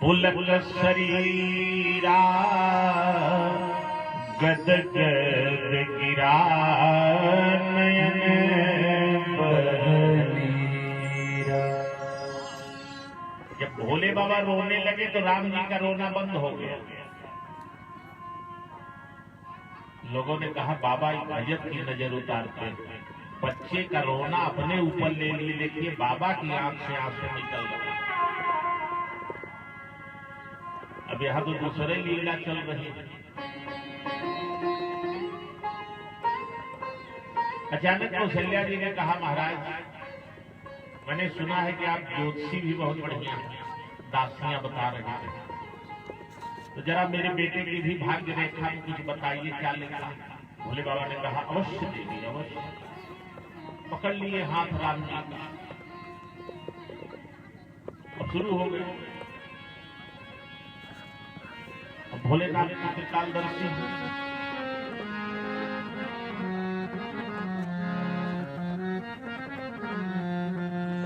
Speaker 1: पुलक शरीरा गद गद गिरा नयन बनीरा। जब भोले बाबा रोने लगे तो राम जी का रोना बंद हो गया। लोगों ने कहा बाबा गजब की नजर उतारते, बच्चे का रोना अपने ऊपर ले लिए, देखिए बाबा की आंख से आंसू निकल रहा। अब यहां तो दूसरे लीला चल रही है। अचानक कौशल्या जी ने कहा महाराज मैंने सुना है कि आप ज्योतिषी भी बहुत बढ़िया हैं, दासियां बता रहे थे, तो जरा मेरे बेटे की भी भाग्य रेखा में कुछ बताइए क्या लिखा। भोले बाबा ने कहा अवश्य देवी अवश्य। पकड़ लिए हाथ राम जी का। अब शुरू हो गए। अब भोलेनाथ का त्रिकालदर्शी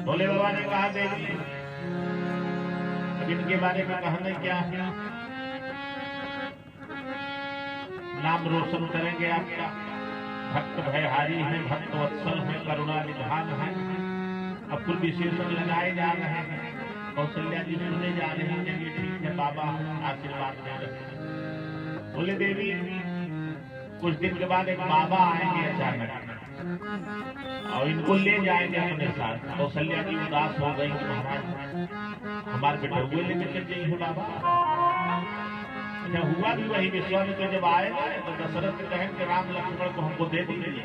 Speaker 1: भोले बाबा ने कहा देवी अब इनके बारे में कहना क्या है, नाम रोशन करेंगे आपका, भक्त भयहारी है, भक्त वत्सल है, करुणा निधान है। अब कुल विशेषण लगाए जा रहे हैं, कौशल्या जी सुने जा रहे हैं, चलिए ठीक है बाबा आशीर्वाद दे रहे हैं। बोले देवी कुछ दिन के बाद एक बाबा आएंगे अचानक और इनको ले जाएंगे अपने साथ। कौशल्या जी उदास हो गई कि महाराज हमारे बेटे हुए लेकर चल जाइए बाबा। अच्छा हुआ भी वही, विश्वामित्र जब आए तो दशरथ से कहें कि राम लक्ष्मण को हमको दे दीजिए,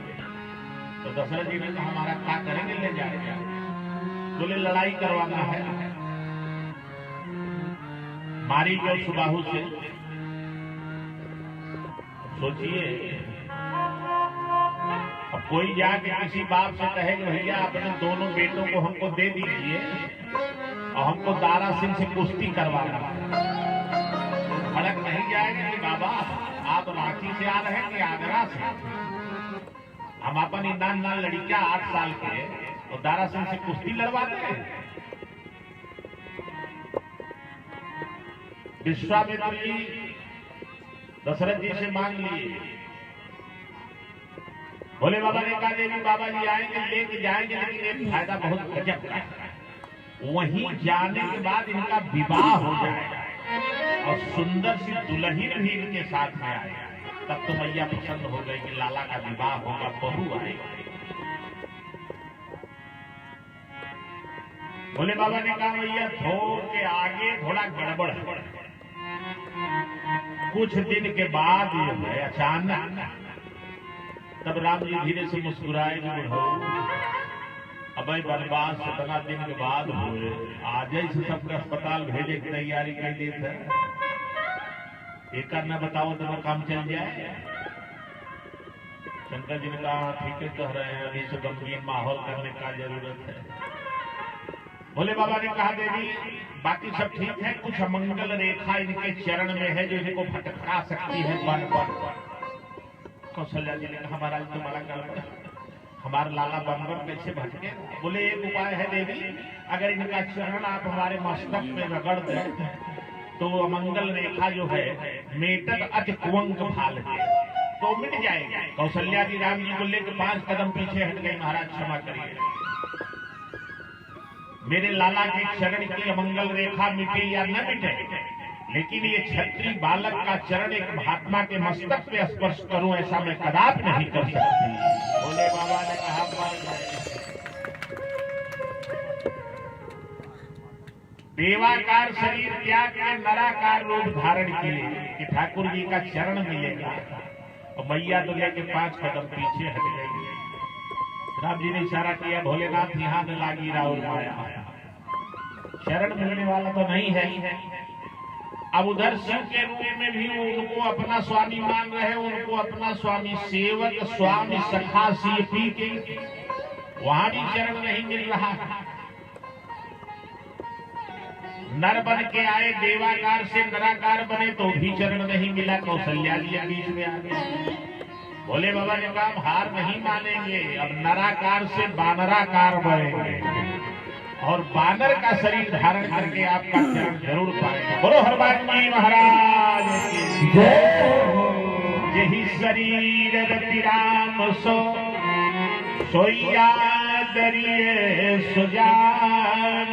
Speaker 1: तो दशरथ जी ने कहा हमारा क्या करेंगे, ले जाएंगे। बोले लड़ाई करवाना है, मारी गई सुबाहु से। सोचिए अब कोई जाके किसी बाप से कहे कि भैया अपने दोनों बेटों को हमको दे दीजिए और हमको दारा सिंह से कुश्ती करवाना, भड़क नहीं जाएगा कि बाबा आप रांची से आ रहे हैं कि आगरा से, हम अपन ईदान नाल लड़कियां 8 साल के और दारा सिंह से कुश्ती लड़वाते हैं। विश्वामित्र जी दशरथ जी से मांग लिए। भोले बाबा ने कहा देवी बाबा जी आएंगे लेके जाएंगे, लेकिन एक फायदा बहुत गजब का है, वहीं जाने के बाद इनका विवाह हो जाएगा और सुंदर सी दुल्हन भी इनके साथ में आएगा। तब तो मैया पसंद हो गई कि लाला का विवाह होगा, बहू आएगा। भोले बाबा ने कहा मैया थोड़ के आगे थोड़ा गड़बड़ है। कुछ दिन के बाद ये है अचानक, तब राम जी धीरे से मुस्कुराए कि अब वनवास 17 दिन के बाद हुए, आज ही से सबके अस्पताल भेजे की तैयारी कर दी है, एक न बताओ तो काम चल जाए। शंकर जी ने कहा ठीक है कह रहे हैं, अभी से गंभीर माहौल करने का जरूरत है। भोले बाबा ने कहा देवी बाकी सब ठीक है, कुछ अमंगल रेखा इनके चरण में है जो इनको भटका सकती है वन वन। कौशल्या जी ने कहा महाराज तो बड़ा गलत, हमारे लाला बनवर कैसे भटके। बोले एक उपाय है देवी, अगर इनका चरण आप हमारे मस्तक में रगड़ दें तो अमंगल रेखा जो है मेटक अति कुंक भाल है तो मिट जाएगी। कौशल्या जी राम जी को लेकर 5 कदम पीछे हट गई, महाराज क्षमा करिए, मेरे लाला के चरण की अमंगल रेखा मिटे या न मिटे, लेकिन ये क्षत्रिय बालक का चरण एक महात्मा के मस्तक पे स्पर्श करूं ऐसा मैं कदापि नहीं कर सकती। भोले बाबा ने कहा देवाकार शरीर त्याग के नराकार रूप धारण किए कि ठाकुर जी का चरण मिलेगा, और मैया तो लेके 5 कदम पीछे हट गई। राम जी ने इशारा किया भोलेनाथ यहाँ न लागी राउर माया, शरण मिलने वाला तो नहीं है। अब उधर शिव के रूप में भी उनको अपना स्वामी मान रहे, उनको अपना स्वामी सेवक स्वामी सखा सीपी के वहां भी चरण नहीं मिल रहा। नर बन के आए, देवाकार से नराकार बने तो भी चरण नहीं मिला। कौशल्या जी बीच में आ गए। भोले बाबा ने कहा हार नहीं मानेंगे, अब नराकार से बानराकार बनेंगे और बानर का शरीर धारण करके आपका चरण जरूर पाएंगे। बोलो हनुमान जी महाराज की जय। यही शरीर रति राम सो सोइया दरिए सुजान,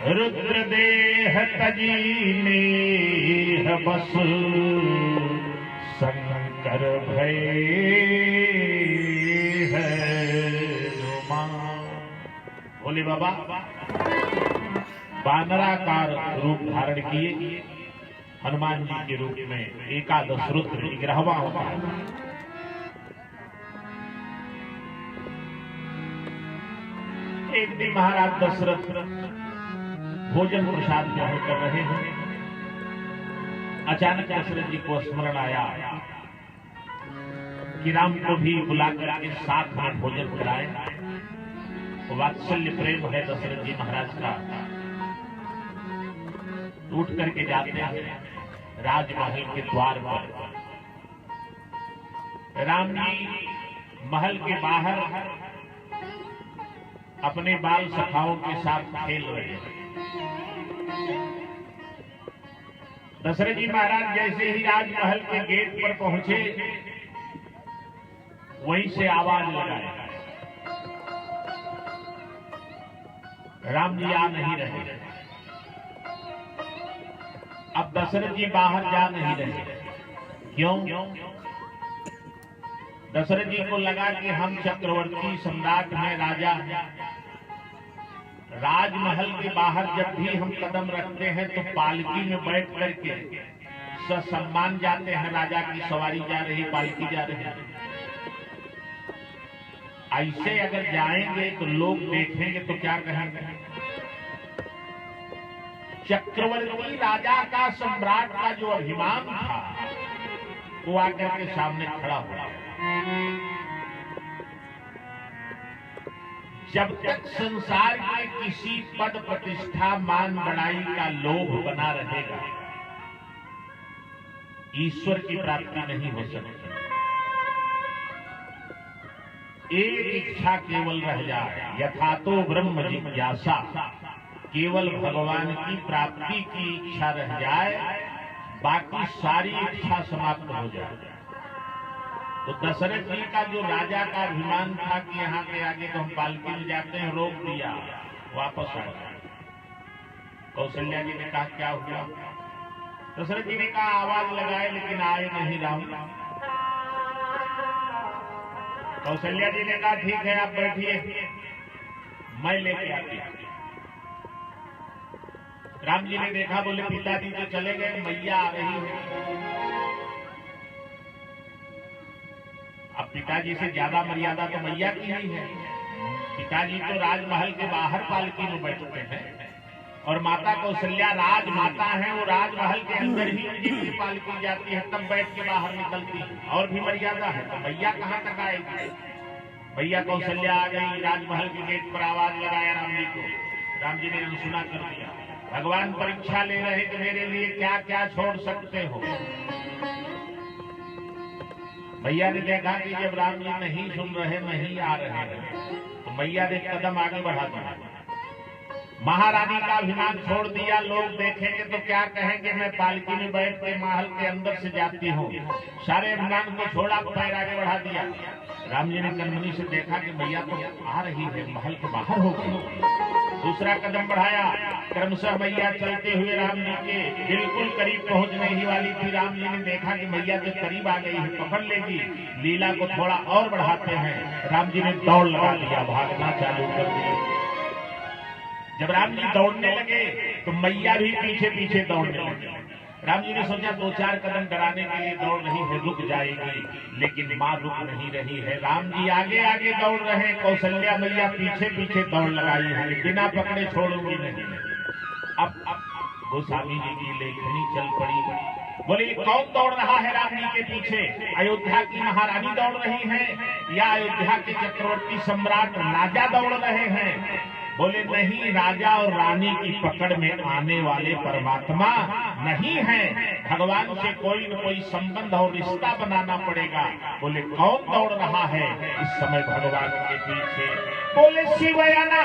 Speaker 1: रुद्र देह तजी नेह बस शंकर भय है नुमा। बोले बाबा बानराकार रूप धारण किए, हनुमान जी के रूप में 11 रुद्र 11वां होता है। एक दिन महाराज दशरथ भोजन प्रसाद ग्रहण कर रहे हैं, अचानक दशरथ जी को स्मरण आया कि राम को भी बुलाकर के साथ में भोजन कराए। वात्सल्य प्रेम है दशरथ जी महाराज का। उठ करके जाते हैं राजमहल के द्वार पर। राम जी महल के बाहर अपने बाल सखाओं के साथ खेल रहे हैं। दशरथ जी महाराज जैसे ही राजमहल के गेट पर पहुंचे, वहीं से आवाज लगाए, राम जी आ नहीं रहे। अब दशरथ जी बाहर जा नहीं रहे। क्यों? दशरथ जी को लगा कि हम चक्रवर्ती सम्राट में राजा हैं, राजमहल के बाहर जब भी हम कदम रखते हैं तो पालकी में बैठ करके ससम्मान जाते हैं। राजा की सवारी जा रही, पालकी जा रही है। ऐसे अगर जाएंगे तो लोग देखेंगे तो क्या कहेंगे? चक्रवर्ती राजा का, सम्राट का जो अभिमान था वो आकर के सामने खड़ा हुआ। जब तक संसार के किसी पद प्रतिष्ठा मान बड़ाई का लोभ बना रहेगा, ईश्वर की प्राप्ति नहीं हो सकती। एक इच्छा केवल रह जाए, यथा तो ब्रह्म जिज्ञासा, केवल भगवान की प्राप्ति की इच्छा रह जाए, बाकी सारी इच्छा समाप्त हो जाए। तो दशरथ जी का जो राजा का अभिमान था कि यहाँ के आगे तो हम पालकी में जाते हैं, रोक दिया, वापस आ गया। कौशल्या जी ने कहा क्या हुआ? दशरथ जी ने कहा आवाज लगाए लेकिन आए नहीं राम। कौशल्या जी ने कहा ठीक है आप बैठिए, मैं लेके आती हूं। राम जी ने देखा, बोले पिताजी तो चले गए, मैया आ रही है। अब पिताजी से ज्यादा मर्यादा तो मैया की ही है। पिताजी तो राजमहल के बाहर पालकी में बैठते हैं और माता कौशल्या राजमाता है, वो राजमहल के अंदर ही उनकी पालकी जाती है, तब बैठ के बाहर निकलती है। और भी मर्यादा है, तो मैया कहाँ तक आएगी? मैया कौशल्या आ गई, राजमहल के गेट पर आवाज लगाया राम जी को। राम जी ने अनसुना कर दिया। भगवान परीक्षा ले रहे कि मेरे लिए क्या क्या छोड़ सकते हो। मैया ने देखा कि जब राम जी नहीं सुन रहे, नहीं आ रहे हैं, तो मैया ने कदम आगे बढ़ा दिया। महारानी का अभिमान छोड़ दिया। लोग देखेंगे तो क्या कहेंगे? मैं पालकी में बैठ के महल के अंदर से जाती हूँ। सारे अभिमान को छोड़ा, पैर आगे बढ़ा दिया। राम जी ने कनमनी से देखा कि मैया तो आ रही है, महल के बाहर हो गई। दूसरा कदम बढ़ाया, क्रमशः मैया चलते हुए राम जी के बिल्कुल करीब पहुंचने ही वाली थी। राम जी ने देखा कि मैया के करीब आ गई है, पकड़ लेगी। लीला को थोड़ा और बढ़ाते हैं। राम जी ने दौड़ लगा दिया, भागना चालू कर दिया। जब राम जी दौड़ने लगे तो मैया भी पीछे पीछे दौड़ने लगी। राम जी ने सोचा 2-4 कदम डराने के लिए दौड़ रही है, रुक जाएगी, लेकिन मां रुक नहीं रही है। राम जी आगे आगे दौड़ रहे, कौशल्या मैया पीछे पीछे दौड़ लगाई है, बिना पकड़े छोड़ूंगी नहीं। अब गोस्वामी जी की लेखनी चल पड़ी। बोले ये कौन दौड़ रहा है राम जी के पीछे? अयोध्या की महारानी दौड़ रही है या अयोध्या के चक्रवर्ती सम्राट राजा दौड़ रहे हैं? बोले नहीं, राजा और रानी की पकड़ में आने वाले परमात्मा नहीं है। भगवान से कोई न कोई संबंध और रिश्ता बनाना पड़ेगा। बोले कौन दौड़ रहा है इस समय भगवान के पीछे? बोले शिवयना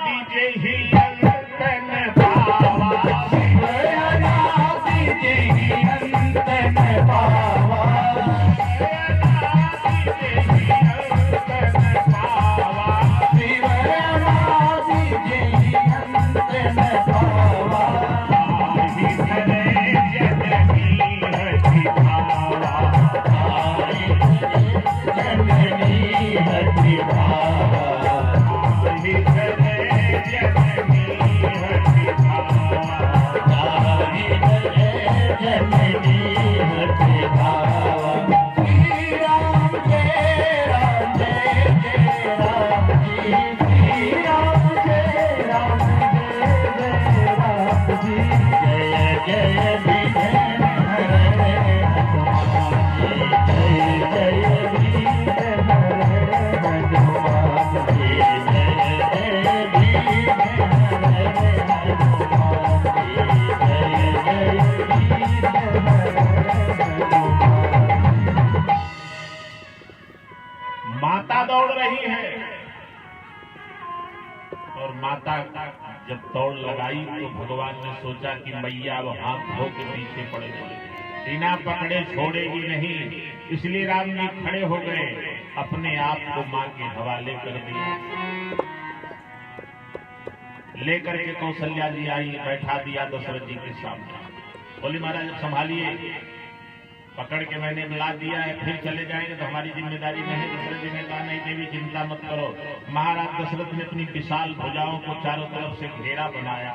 Speaker 1: दीजे ही अंतन पावा, शिवयना दीजे ही अंतन पावा, और माता जब दौड़ लगाई तो भगवान ने सोचा कि मैया अब हाथ धो के पीछे पड़े बिना पकड़े छोड़ेगी नहीं, इसलिए राम जी खड़े हो गए, अपने आप को मां के हवाले कर दिया। लेकर के कौशल्या जी आई, बैठा दिया दशरथ जी के सामने। बोली महाराज संभालिए, पकड़ के मैंने मिला दिया है, फिर चले जाएंगे तो हमारी जिम्मेदारी नहीं। दशरथ जी ने कहा नहीं देवी चिंता मत करो। महाराज दशरथ ने अपनी विशाल भुजाओं को चारों तरफ से घेरा बनाया,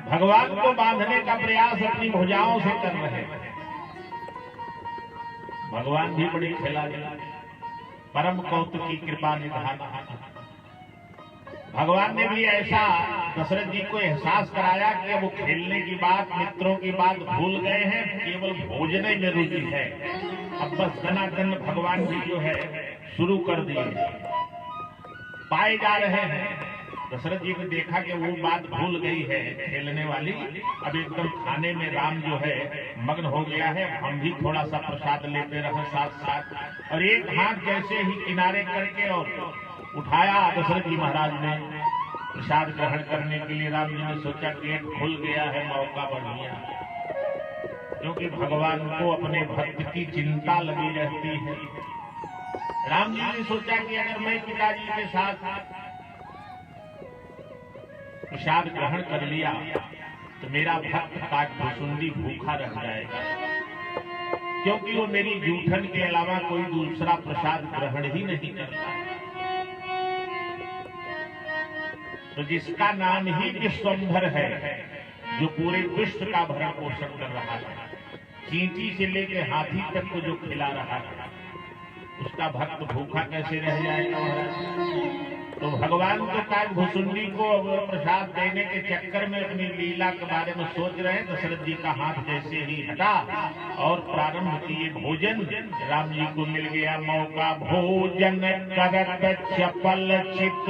Speaker 1: भगवान को बांधने का प्रयास अपनी भुजाओं से कर रहे हैं। भगवान भी बड़ी खिलाड़ी, परम कौतुक की कृपा निधान। भगवान ने भी ऐसा दशरथ जी को एहसास कराया कि वो खेलने की बात, मित्रों की बात भूल गए हैं, केवल भोजन में रुचि है। अब बस दनादन भगवान जी जो है शुरू कर दिए, पाए जा रहे हैं। दशरथ जी ने देखा कि वो बात भूल गई है खेलने वाली, अब एकदम खाने में राम जो है मग्न हो गया है। हम भी थोड़ा सा प्रसाद लेते रहे साथ साथ। और एक हाथ जैसे ही किनारे करके और उठाया दशरथ जी महाराज ने प्रसाद ग्रहण करने के लिए। राम जी ने सोचा गेट खुल गया है, मौका बढ़िया, क्योंकि भगवान को अपने भक्त की चिंता लगी रहती है। राम जी ने सोचा कि अगर मैं पिताजी के साथ प्रसाद ग्रहण कर लिया तो मेरा भक्त काकभुसुंडी भूखा रह जाएगा, क्योंकि वो मेरी जूठन के अलावा कोई दूसरा प्रसाद ग्रहण ही नहीं करता। तो जिसका नाम ही विश्वंभर है, जो पूरे विश्व का भरण पोषण कर रहा है, चींटी से लेकर हाथी तक को जो खिला रहा है, उसका भक्त भूखा कैसे रह जाएगा महाराज। तो भगवान को काकभुसुंडी को प्रसाद देने के चक्कर में अपनी लीला के बारे में सोच रहे हैं। दशरथ जी का हाथ जैसे ही हटा और प्रारंभ किए भोजन, राम जी को मिल गया मौका। भोजन करत चपल चित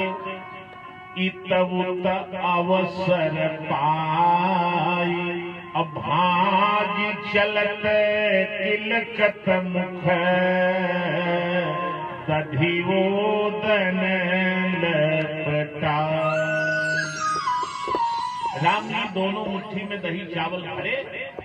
Speaker 1: इतउत अवसर पाई, अब भाज चलत तिलकत मुख दधिवोदन लपटा। राम जी दोनों मुट्ठी में दही चावल भरे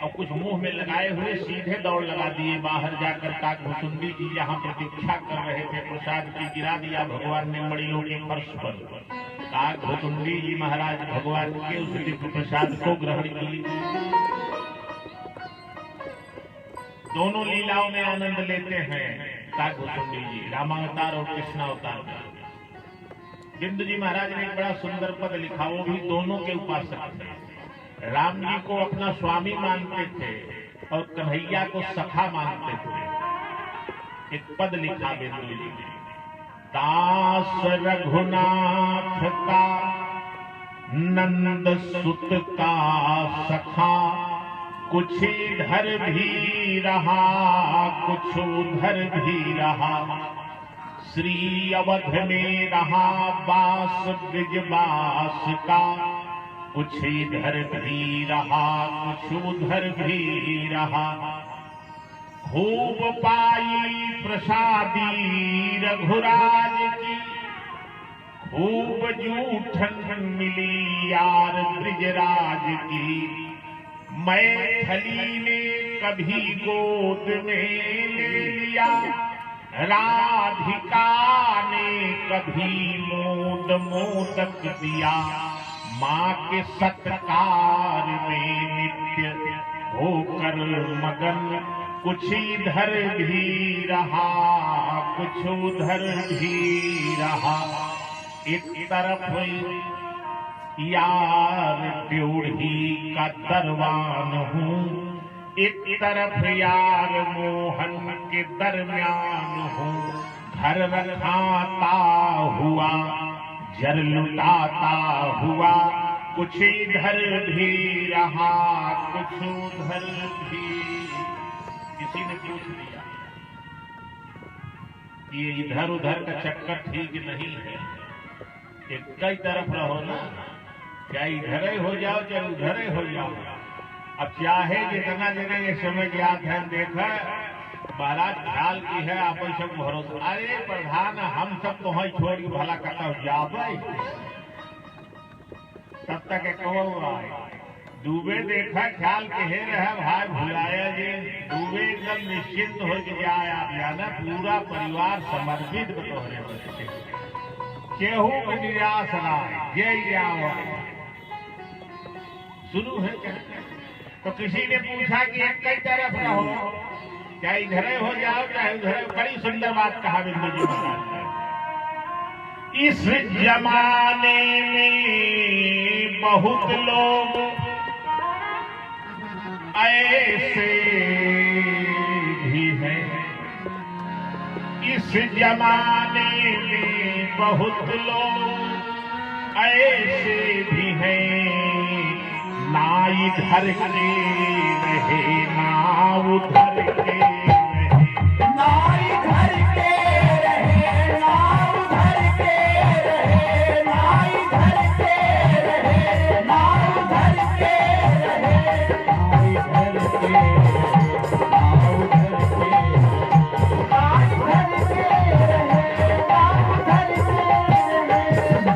Speaker 1: और कुछ मुंह में लगाए हुए सीधे दौड़ लगा दिए बाहर जाकर। काकभुसुंडी जी जहां प्रतीक्षा कर रहे थे प्रसाद की, गिरा दिया भगवान ने मड़ियों के फर्श पर। काकभुसुंडी जी महाराज भगवान के उस दिव्य प्रसाद को ग्रहण की, दोनों लीलाओं में आनंद लेते हैं। काकभुसुंडी जी रामावतार और कृष्णावतार में। बिंदु जी महाराज ने एक बड़ा सुंदर पद लिखा, वो भी दोनों के उपासक थे। राम जी को अपना स्वामी मानते थे और कन्हैया को सखा मानते थे। एक पद लिखा बिंदु जी ने, दास रघुनाथ का नंद सुत का सखा, कुछ इधर भी रहा कुछ उधर भी रहा, श्री अवध में रहा बास ब्रिजवास का, कुछ इधर भी रहा कुछ उधर भी रहा। खूब पाई प्रसादी रघुराज की, खूब जूठन मिली यार ब्रिजराज की। मैथिली ने कभी गोद में ले लिया, राधिका ने कभी मोद मोदक दिया। माँ के सत्कार में नित्य होकर मगन, कुछ इधर भी रहा कुछ उधर भी रहा। एक तरफ यार ड्योढ़ी का दरबान हूँ, एक तरफ यार मोहन के दरमियान हूँ। घर रखाता हुआ जर लुटाता हुआ, कुछ इधर भी रहा कुछ उधर भी। किसी ने पूछ लिया ये इधर उधर का चक्कर ठीक नहीं है, एक कई तरफ रहो ना, क्या इधर ही हो जाओ चाहे उधर ही हो जाओ। अब चाहे जितना जगह ये समझ याद है, देखा महाराज ख्याल की है आपन सब भरोसा। अरे प्रधान हम सब तो है छोड़ के भला कटा जाबे तब तक डूबे देखा ख्याल के हे रहा भाई भुलाया जी डूबे एकदम निश्चिंत हो जाए आप जाना पूरा परिवार समर्पित तोहरे बच्चे केहू को निराश ना जय जाओ सुनू है क्या? तो किसी ने पूछा कि एक कई तरफ रहो चाहे इधर हो जाओ चाहे उधर। बड़ी सुंदर बात कहा बिंदु जी महाराज। इस जमाने में बहुत लोग ऐसे भी हैं, इस जमाने में बहुत लोग ऐसे भी हैं, ना इधर के रहे ना उधर के रहे,
Speaker 2: ना इधर के रहे ना उधर के रहे, ना इधर के रहे ना उधर के रहे, ना इधर के ना उधर के, ना इधर के रहे ना उधर के रहे।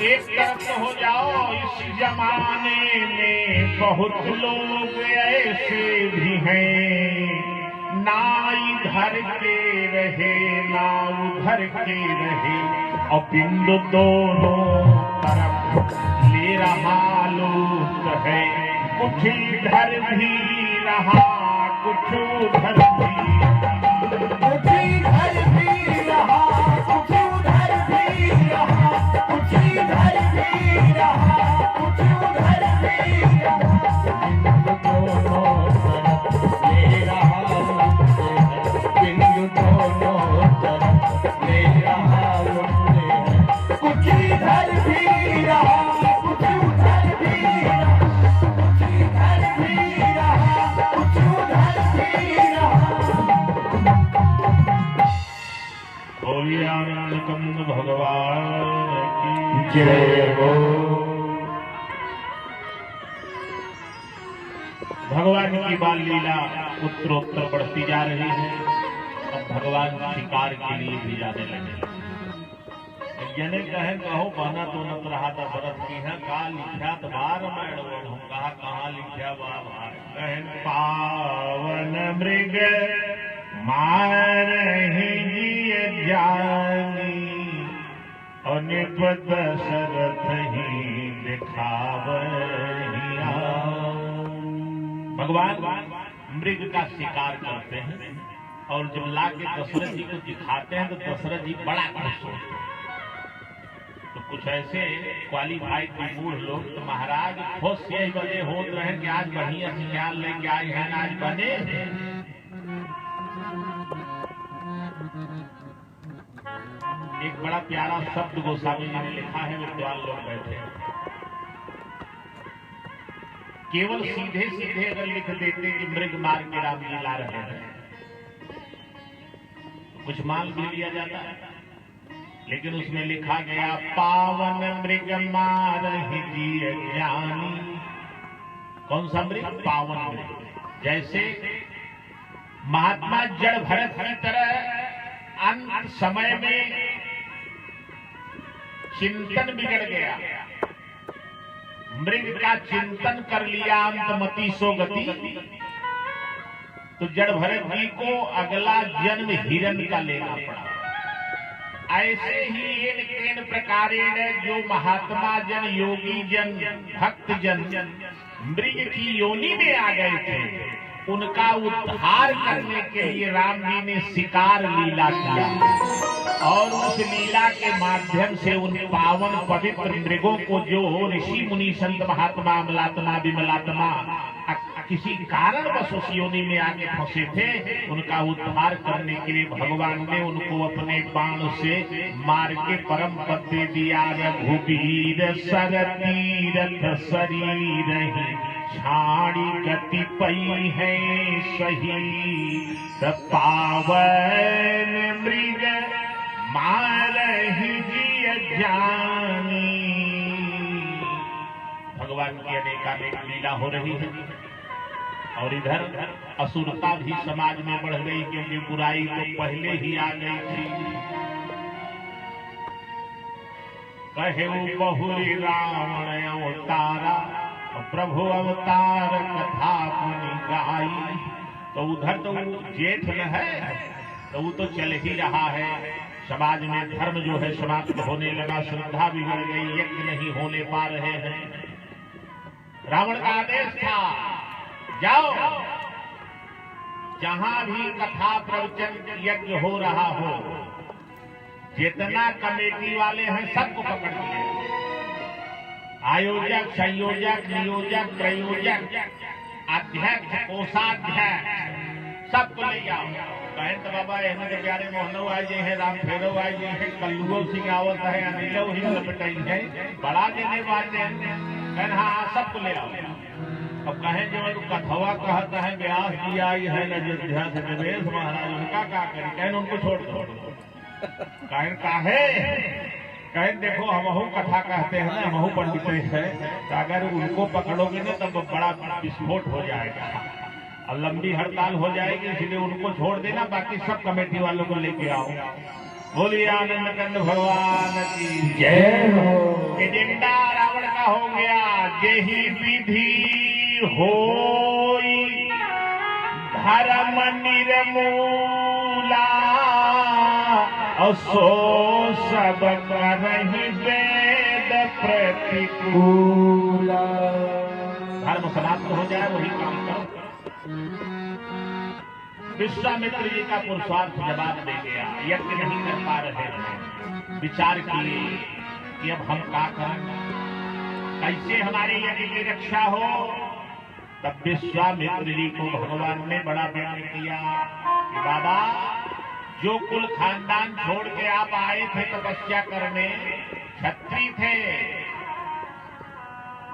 Speaker 1: एक तरफ हो जाओ। इस जमाने में बहुत लोग ऐसे भी हैं, ना इधर के रहे ना उधर के रहे, और बिंदु दोनों तरफ ले रहा लूट है, कुछ इधर भी रहा कुछ उधर भी,
Speaker 2: कुछ इधर भी रहा कुछ उधर भी रहा, कुछ इधर भी रहा कुछ उधर भी रहा, बिंदु दोनों तरफ ले रहा लुटते हैं, कुछ इधर भी रहा कुछ उधर भी रहा, कुछ इधर भी रहा कुछ उधर भी रहा।
Speaker 1: बोलिए आनंद कंद भगवान की
Speaker 2: जय हो।
Speaker 1: भगवान की बाल लीला उत्तरोत्तर बढ़ती जा रही है। अब भगवान शिकार के लिए भी जाने लगे। जने कहे कहो बना तो नत रहा था बरस की है का लिखा तो बार मैं हम कहा लिखा बाबा कहन पावन मृग मार जानी और निपद शरत ही दिखावहिया। भगवान मृग का शिकार करते हैं और जब लाके दशरथ जी को दिखाते हैं तो दशरथ जी बड़ा खुश होते हैं। तो कुछ ऐसे क्वालिफाइड मूढ़ लोग तो महाराज खुश यही बने होत रहे कि आज बढ़िया ख्याल लेके आए हैं आज बने। एक बड़ा प्यारा शब्द गोस्वामी जी ने लिखा है, विद्वान लोग बैठे केवल सीधे सीधे अगर लिख देते कि मृग मार के राम जी ला रहे हैं तो कुछ मान भी लिया जाता है, लेकिन उसमें लिखा गया पावन मृग मार जी ज्ञानी। कौन सा मृग? पावन मृग। जैसे महात्मा जड़ भरत की तरह अंत समय में चिंतन बिगड़ गया, मृग का चिंतन कर लिया अंतमति सो गति, तो जड़ भरत जी को अगला जन्म हिरण का लेना पड़ा। ऐसे ही इन प्रकारेण जो महात्मा जन योगी जन भक्त जन मृग की योनि में आ गए थे, उनका उद्धार करने के लिए राम जी ने शिकार लीला किया और उस लीला के माध्यम से उन पावन पवित्र मृगों को जो ऋषि मुनि संत महात्मा अमलात्मा विमलात्मा किसी कारणवश उस योनि में आके फंसे थे, उनका उद्धार करने के लिए भगवान ने उनको अपने बाण से मार के परम पद दे दिया। रघुबीर सर तीरथ शरीर छाड़ी गति पई है सही, पावन मृग मारहि जिय जानी। भगवान की अनेकानेक लीला हो रही है और इधर असुरता भी समाज में बढ़ गई, क्योंकि बुराई तो पहले ही आ गई थी। कहे बहुरी रावण अवतारा, प्रभु अवतार कथा पुनि गाई। तो उधर तो जेठ न है, तो वो तो चल ही रहा है। समाज में धर्म जो है समाप्त होने लगा, श्रद्धा बिगड़ गई, यज्ञ नहीं होने पा रहे हैं। रावण का आदेश था, जाओ जहां भी कथा प्रवचन यज्ञ हो रहा हो, जितना कमेटी वाले हैं सबको पकड़ लिए, आयोजक, संयोजक, नियोजक, प्रयोजक, अध्यक्ष, कोषाध्यक्ष, सबको ले जाओ। कहे तो बाबा एहन के प्यारे मोहनो आई जे है, राम फेरो आई जे है, कल्लुओ सिंह आवत है, अनिलो ही लपटाई है, बड़ा देने वाले हैं। हाँ सबको ले आओ। अब कहे जो कथवा कहता है व्यास जी आई है अयोध्या से नरेश महाराज, उनका क्या करें? कहें उनको छोड़ दो। कहें काहे? कहें देखो हमहू कथा कहते हैं ना, हमहू पंडित है, तो अगर उनको पकड़ोगे ना तब बड़ा विस्फोट हो जाएगा और लंबी हड़ताल हो जाएगी, इसलिए उनको छोड़ देना, बाकी सब कमेटी वालों को लेके आओ। बोलिए आनंद कंद भगवान की जय हो। एजेंडा रावण का हो गया, जेहि विधि होई धर्म निर्मूला, असो सब करहि वेद प्रतिकूला। धर्म समाप्त हो जाए वही काम करो। विश्वामित्र जी का पुरुषार्थ जवाब दे गया, यज्ञ नहीं कर पा रहे हैं। विचार किए कि अब हम क्या करें, कैसे हमारे यज्ञ की रक्षा हो। तब विश्वामित्र जी को भगवान ने बड़ा व्यंग किया कि बाबा, जो कुल खानदान छोड़ के आप आए थे तपस्या करने, क्षत्रिय थे,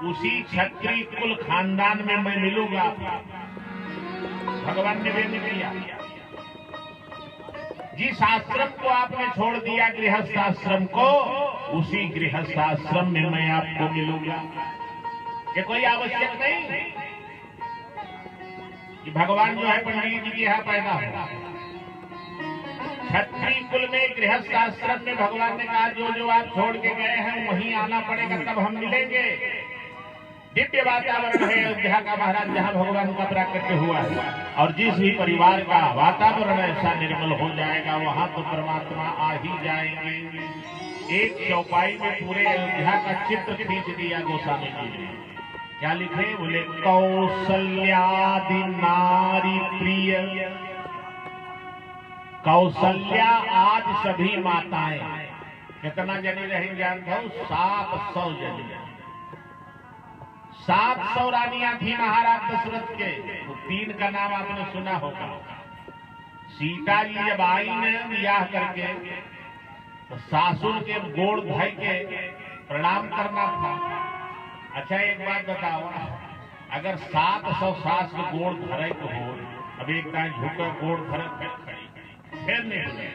Speaker 1: उसी क्षत्रिय कुल खानदान में मैं मिलूंगा। भगवान ने व्यंग किया, जिस आश्रम को आपने छोड़ दिया गृहस्थ आश्रम को, उसी गृहस्थ आश्रम में मैं आपको मिलूंगा। ये कोई आवश्यक नहीं कि भगवान जो है पंडित जी के यहाँ पैदा हो। क्षत्रिय कुल में गृहस्थ आश्रम में भगवान ने कहा जो जो आप छोड़ के गए हैं वहीं आना पड़ेगा, तब हम मिलेंगे। दिव्य वातावरण है अयोध्या का महाराज, जहाँ भगवान का प्राकट्य हुआ है। और जिस भी परिवार का वातावरण ऐसा निर्मल हो जाएगा, वहां तो परमात्मा आ ही जाएंगे। एक चौपाई में पूरे अयोध्या का चित्र खींच दिया गोस्वामी जी ने। क्या लिखे? बोले कौसल्यादि नारी प्रिय। कौशल्या आज सभी माताएं, कितना जनी रही जानता हूं? 700 जनी। 700 रानियां थी महाराज दशरथ के। तो 3 का नाम आपने सुना होगा। सीता जी जब आई ने ब्याह करके, तो सासुर के गोड़ धइ के प्रणाम करना था। अच्छा एक बात बताओ, अगर 700 सास के गोड़ धरे को हो, अब एक टाइम झुके गोड़ धरे फिर नहीं हुए।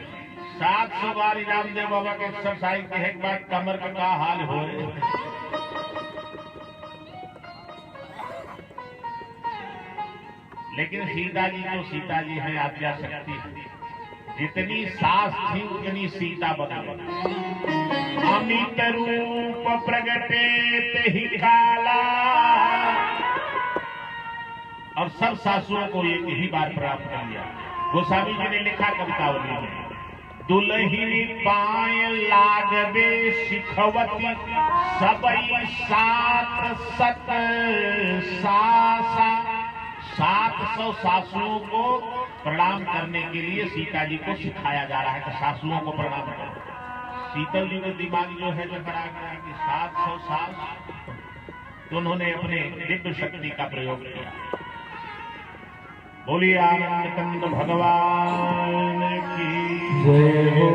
Speaker 1: 700 बार रामदेव बाबा के एक्सरसाइज के एक बार कमर का क्या हाल हो। लेकिन सीता जी तो सीता जी है, आद्या शक्ति है। जितनी सास थी उतनी सीता बदली। अमित रूप प्रगटे तेहि काला। और सब सासुओं को एक ही बार प्राप्त कर लिया। गोस्वामी जी ने लिखा कवितावली में, दुल्हिनी पाय लागबे शिखवती, सबई सात सत सासा। 700 सासुओं को प्रणाम करने के लिए सीता जी को सिखाया जा रहा है कि सासुओं को प्रणाम करो। शीतल जी का दिमाग जो है जो करा गया कि 700 सास, तो उन्होंने अपने दिव्य शक्ति का प्रयोग किया। बोलिए आनंद कंद भगवान की जय हो।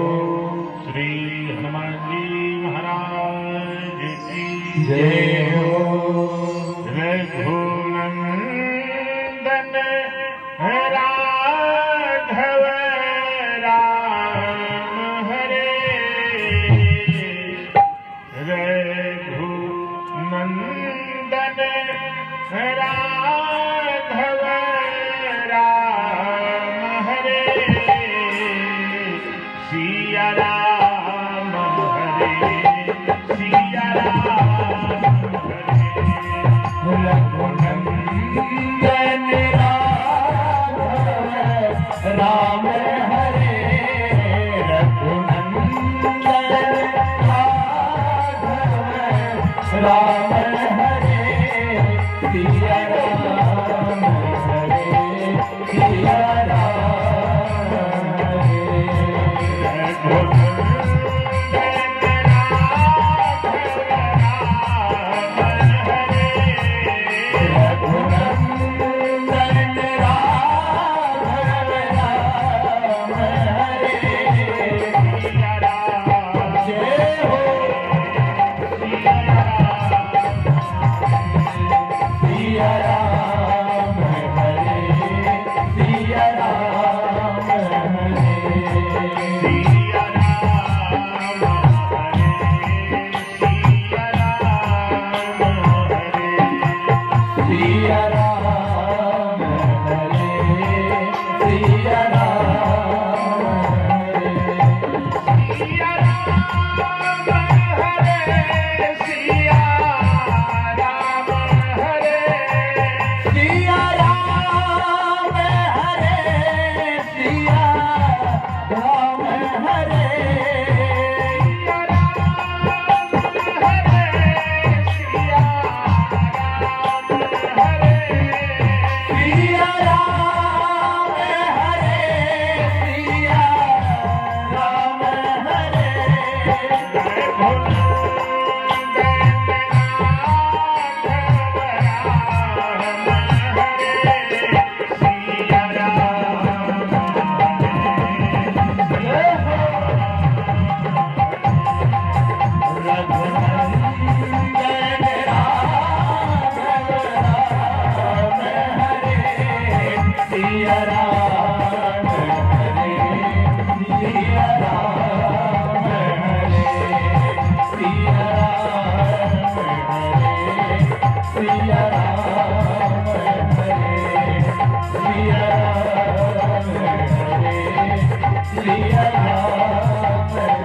Speaker 1: श्री हनुमान जी महाराज की जय हो। रघुनंदन राघव राम हरे। रघुनंदन राघव राम
Speaker 2: सिया राम हरे सिया राम रघुनंदन राघव राम हरे सिया राम जय हो सिया राम हरे सिया राम हरे सिया राम सिया राम हरे सिया राम सिया राम हरे सिया राम हरे सिया राम हरे सिया राम हरे सिया राम हरे सिया राम हरे सिया राम हरे सिया राम हरे सिया राम हरे सिया राम हरे सिया राम हरे सिया राम हरे सिया राम हरे सिया राम हरे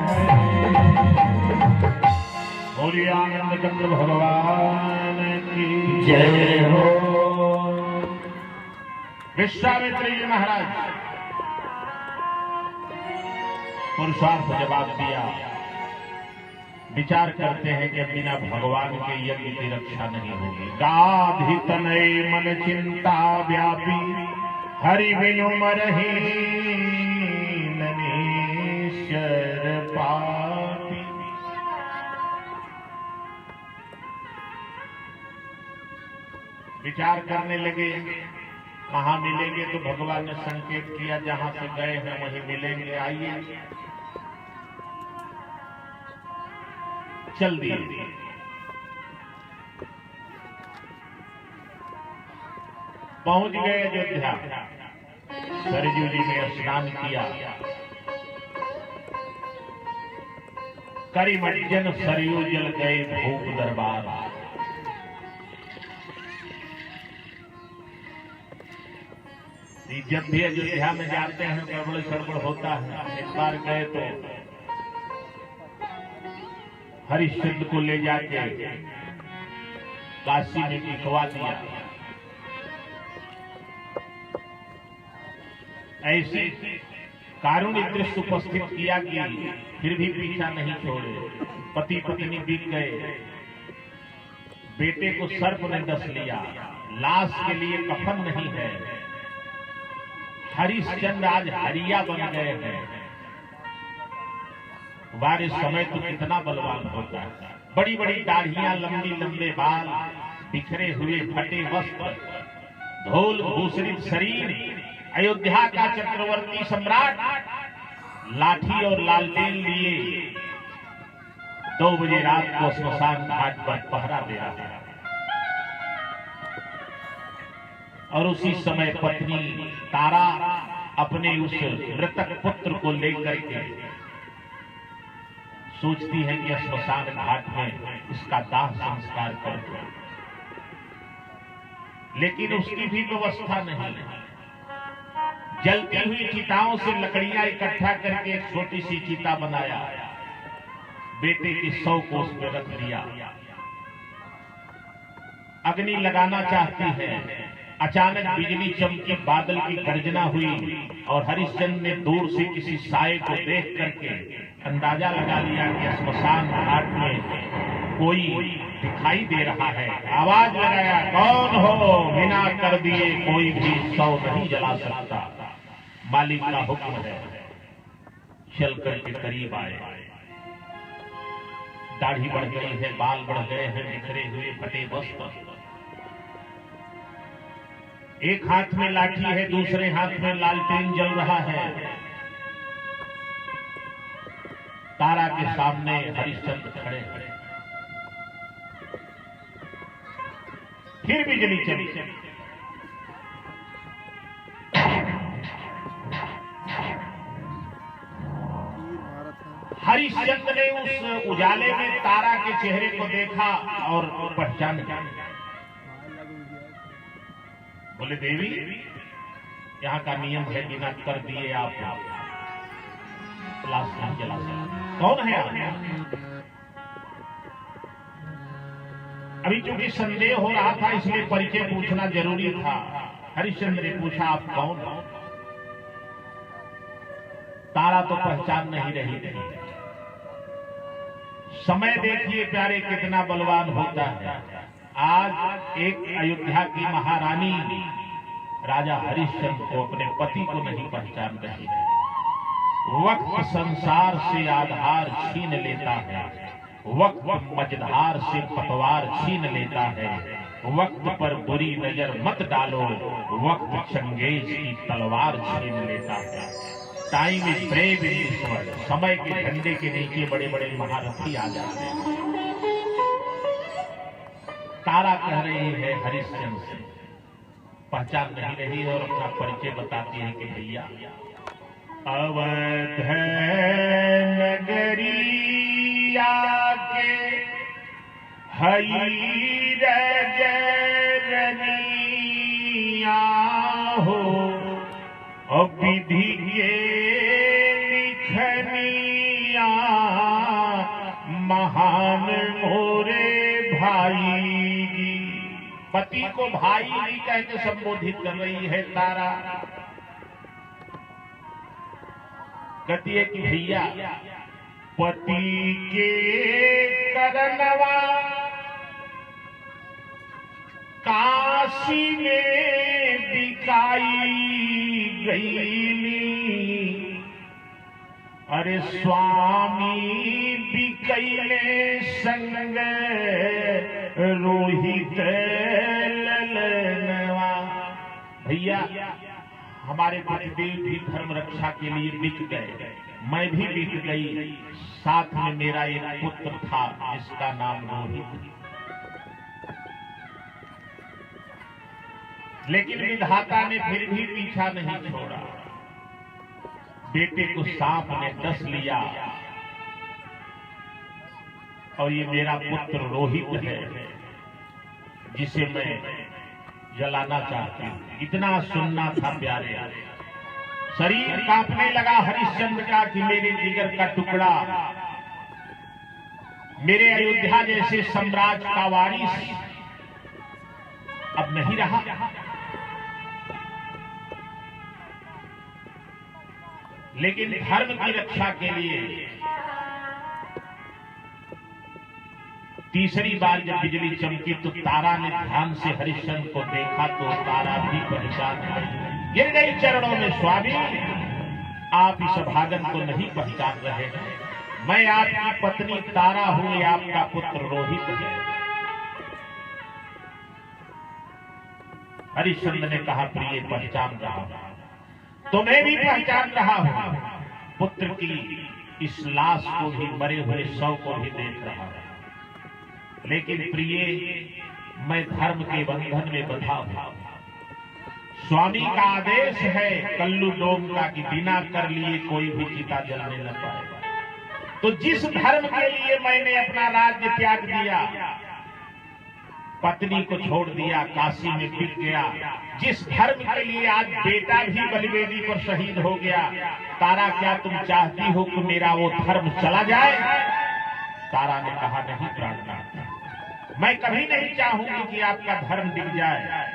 Speaker 1: बोलिए आनंद चंद्र भगवान की
Speaker 2: जय हो
Speaker 1: विश्वामित्र जी महाराज पुरुषार्थ जवाब दिया। विचार करते हैं कि बिना भगवान के यज्ञ की रक्षा नहीं होगी। गाधि तनय मन चिंता व्यापी हरि बिनु मरहि ननीश्वर पापी। विचार करने लगे कहाँ मिलेंगे, तो भगवान ने संकेत किया जहां से गए हैं वहीं मिलेंगे, आइए। चल दिए। पहुंच गए अयोध्या। सरयू जी में स्नान किया। करिमज्जन सरयू जल गए भूप दरबार। जब भी अयोध्या में जाते हैं गड़बड़ सड़बड़ होता है। एक बार गए तो हरिश्चंद्र को ले जाके काशी में दिखवा दिया। ऐसे कारुण्य दृश्य उपस्थित किया कि फिर भी पीछा नहीं छोड़े। पति पत्नी बीत गए। बेटे को सर्प ने डस लिया। लाश के लिए कफन नहीं है। हरिश्चंद्र आज हरिया बन गए हैं। बारिश समय तो कितना बलवान होता है। बड़ी बड़ी दाढ़ियां, लंबी लंबे बाल, बिखरे हुए फटे वस्त्र, धूल भूषित शरीर। अयोध्या का चक्रवर्ती सम्राट लाठी और लालटेन लिए 2 बजे रात को स्मशान घाट पर पहरा दे रहा है। और उसी समय पत्नी तारा अपने उस मृतक पुत्र को लेकर के सोचती है कि स्मशान घाट में इसका दाह संस्कार कर दो, लेकिन उसकी भी व्यवस्था नहीं। जलती हुई चिताओं से लकड़ियां इकट्ठा करके एक छोटी सी चिता बनाया। बेटे की 100 को उस पर रख दिया। अग्नि लगाना चाहती है। अचानक बिजली चमकी, बादल की गर्जना हुई और हरिश्चंद्र ने दूर से किसी साए को देख करके अंदाजा लगा लिया कि स्मशान घाट में कोई दिखाई दे रहा है। आवाज लगाया, कौन हो? बिना कर दिए कोई भी सौ नहीं जला सकता। मालिक का हुक्म है। चल करके करीब आए। दाढ़ी बढ़ गई है, बाल बढ़ गए हैं, बिखरे हुए फटे वस्त्र। एक हाथ में लाठी है, दूसरे हाथ में लालटेन जल रहा है। तारा के सामने हरिश्चंद्र खड़े हैं। फिर बिजली चली। हरिश्चंद्र ने उस उजाले में तारा के चेहरे को देखा और पहचान किया। बोले, देवी, यहाँ का नियम है, बिना कर दिए आप लाश नहीं जला सकते। कौन है आप? अभी चूंकि संदेह हो रहा था, इसलिए परिचय पूछना जरूरी था। हरिश्चंद्र ने पूछा, आप कौन हो? तारा तो पहचान नहीं रही थी। समय देखिए प्यारे, कितना बलवान होता है। आज एक अयोध्या की महारानी राजा हरिश्चंद्र को, अपने पति को नहीं पहचान रही है। वक्त संसार से आधार छीन लेता है, वक्त मझधार से पतवार छीन लेता है। वक्त पर बुरी नजर मत डालो, वक्त चंगेज की तलवार छीन लेता है। Time is brave in this world. समय के झंडे के नीचे बड़े बड़े महारथी आ जाते हैं। तारा कह रही है हरिश्चंद्र से, पहचान नहीं रही और अपना परिचय बताती है कि भैया, अवध नगरिया के हई रजनिया हो, विधि के लिखनिया महान मोरे भाई। पति को भाई जी कह के संबोधित कर रही है तारा। कहती है कि भैया, पति के करनवा काशी में बिकाई गई। अरे स्वामी बिकैले संग रोहित ललनवा। भैया, हमारे पतिदेव भी धर्म रक्षा के लिए बिक गए, मैं भी बिक गई। साथ में मेरा एक पुत्र था जिसका नाम रोहित। लेकिन विधाता ने फिर भी पीछा नहीं छोड़ा। बेटे को सांप ने डस लिया और ये मेरा पुत्र रोहित है, जिसे मैं जलाना चाहती हूं। इतना सुनना था प्यारे। शरीर कांपने लगा हरिश्चंद्र का कि मेरे जिगर का टुकड़ा, मेरे अयोध्या जैसे साम्राज्य का वारिस अब नहीं रहा। लेकिन धर्म की रक्षा के लिए तीसरी बार जब बिजली चमकी तो तारा ने ध्यान से हरिश्चंद्र को देखा तो तारा भी पहचान गई। गिर गई चरणों में, स्वामी आप इस भागन को नहीं पहचान रहे हैं। मैं आपकी पत्नी तारा हूं, ये आपका पुत्र रोहित है। हरिश्चंद्र ने कहा, प्रिय पहचान रहा हूं, तुम्हें भी पहचान रहा हूं, पुत्र की इस लाश को भी, मरे हुए शव को भी देख रहा हूं। लेकिन प्रिय, मैं धर्म के बंधन में बंधा हूं। स्वामी का आदेश है कल्लू डोम का कि बिना कर लिए कोई भी चिता जलने न पाए। तो जिस धर्म के लिए मैंने अपना राज्य त्याग दिया, पत्नी को छोड़ दिया, काशी में बिक गया, जिस धर्म के लिए आज बेटा भी बलिवेदी पर शहीद हो गया, तारा क्या तुम चाहती हो कि मेरा वो धर्म चला जाए? तारा ने कहा, नहीं प्राणनाथ, मैं कभी नहीं चाहूंगी कि आपका धर्म बिक जाए।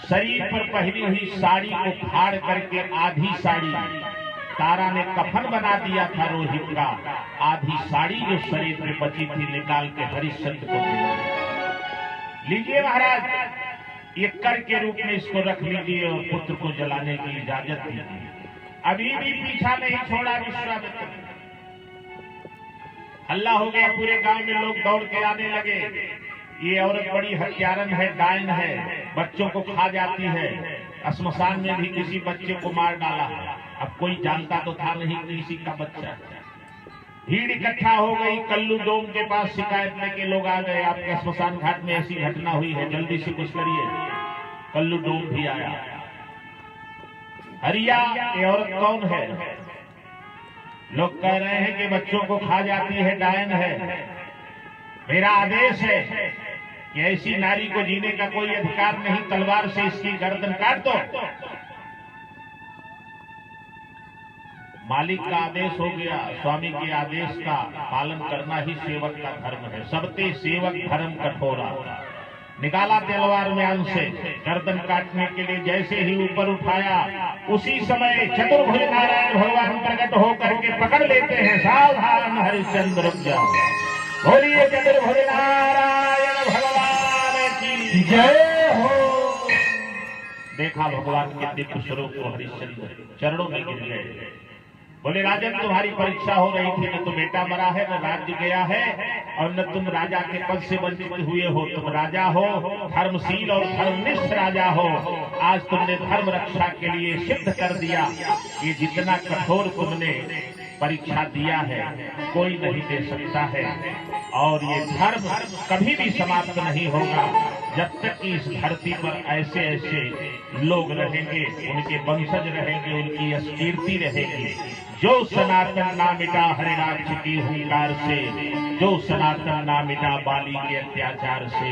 Speaker 1: शरीर पर पहनी हुई साड़ी को फाड़ करके आधी साड़ी तारा ने कफन बना दिया था रोहित का, आधी साड़ी जो शरीर में बची थी निकाल के हरिश्चंद्र को दी। लीजिए महाराज, ये कर के रूप में इसको रख लीजिए और पुत्र को जलाने की इजाजत दीजिए। अभी भी पीछा नहीं छोड़ा विश्वामित्र। हल्ला हो गया पूरे गांव में, लोग दौड़ के आने लगे। ये औरत बड़ी हत्यारन है, डायन है, बच्चों को खा जाती है। श्मशान में भी किसी बच्चे को मार डाला। अब कोई जानता तो था नहीं किसी का बच्चा। भीड़ इकट्ठा हो गई। कल्लू डोम के पास शिकायत लेके लोग आ गए, आपके श्मशान घाट में ऐसी घटना हुई है, जल्दी से कुछ करिए। कल्लू डोम भी आया। हरिया, ये औरत कौन है? लोग कह रहे हैं कि बच्चों को खा जाती है, डायन है। मेरा आदेश है कि ऐसी नारी को जीने का कोई अधिकार नहीं, तलवार से इसकी गर्दन काट दो। मालिक का आदेश हो गया, स्वामी के आदेश का पालन करना ही सेवक का धर्म है। सबते सेवक धर्म कठोरा। निकाला तलवार में अंश से, गर्दन काटने के लिए जैसे ही ऊपर उठाया, उसी समय चतुर्भुज नारायण भगवान प्रकट होकर के पकड़ लेते हैं। सावधान हरिश्चंद्र, रुक जाओ। बोलिए चतुर्भुज नारायण भगवान की
Speaker 2: जय हो।
Speaker 1: देखा भगवान के दिव्य स्वरूप को हरिश्चंद्र चरणों में गिर गए। बोले राजन, तुम्हारी परीक्षा हो रही थी, न तो बेटा मरा है, न राज्य गया है, और न तुम राजा के पद से वंचित हुए हो। तुम राजा हो, धर्मशील और धर्मनिष्ठ राजा हो। आज तुमने धर्म रक्षा के लिए सिद्ध कर दिया। ये जितना कठोर तुमने परीक्षा दिया है कोई नहीं दे सकता है। और ये धर्म कभी भी समाप्त नहीं होगा जब तक कि इस धरती पर ऐसे ऐसे लोग रहेंगे, उनके वंशज रहेंगे, उनकी कीर्ति रहेगी। जो सनातन ना मिटा हरिराक्ष की हुंकार से, जो सनातन ना मिटा बाली के अत्याचार से,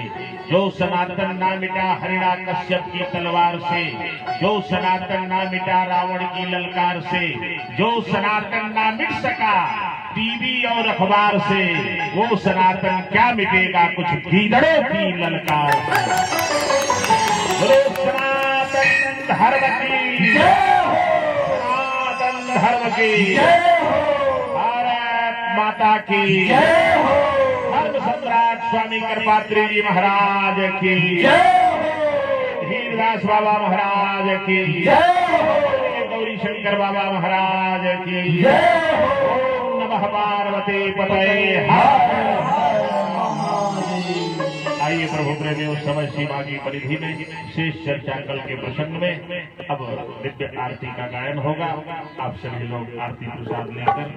Speaker 1: जो सनातन ना मिटा हिरण्यकश्यप की तलवार से, जो सनातन ना मिटा रावण की ललकार से, जो सनातन ना मिट सका टीवी और अखबार से, वो सनातन क्या मिटेगा कुछ गीदड़ों की ललकार से। बोलो सनातन धर्म की जय हो, सनातन धर्म की जय हो, भारत माता की जय हो, धर्म सम्राट स्वामी कृपात्री जी महाराज की जय हो, धीरदास बाबा महाराज की जय हो, गौरी शंकर बाबा महाराज की जय हो। नमः पार्वती पतये। आइए प्रभु प्रेमियों, समय सीमा की परिधि में शेष चर्चा कल के प्रसंग में अब दिव्य आरती का गायन होगा। आप सभी लोग आरती प्रसाद लेकर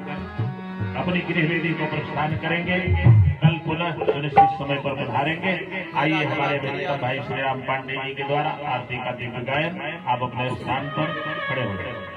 Speaker 1: अपनी गृह वेदी को प्रस्थान करेंगे। कल पुनः सुनिश्चित समय पर पधारेंगे। आइए हमारे प्रियतम भाई श्री राम पांडे जी के द्वारा आरती का दिव्य गायन। आप अपने स्थान पर खड़े हो जाए।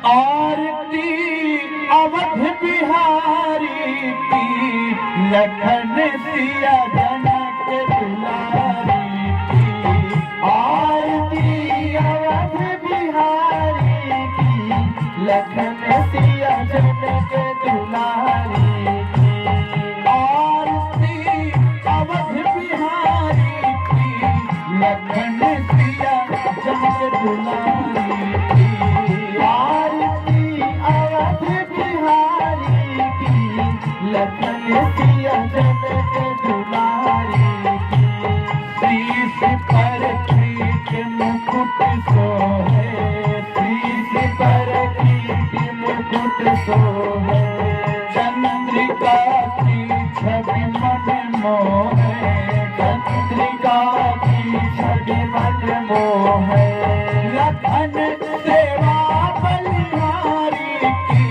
Speaker 2: आरती अवध बिहारी की, लखन सिया जनक दुलारी की। आरती अवध बिहारी की, लखन सिया जनक दुलारी की। आरती अवध बिहारी की, लखन सिया जनक दुलारी की। लखन सिया जनक दुलारी की। शीश पर कीट मुकुट सोहे, शीश पर कीट मुकुट सोहे। चंद्रिका की छवि मन मोहे, चंद्रिका की छवि मन मोहे। लखन सेवा बलिहारी की,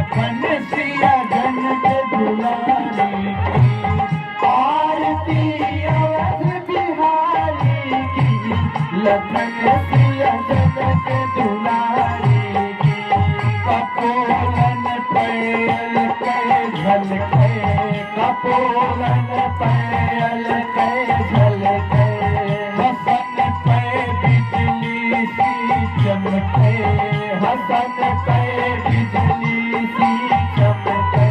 Speaker 2: लखन सिया जन के दुलारी की आरती अवध बिहारी की लखन सिया जन के दुलारी की कपोलन पैल के झलके कपोलन पैल के झलके हसन पे बिजली सी चमके हसन पे बिजली सी चमके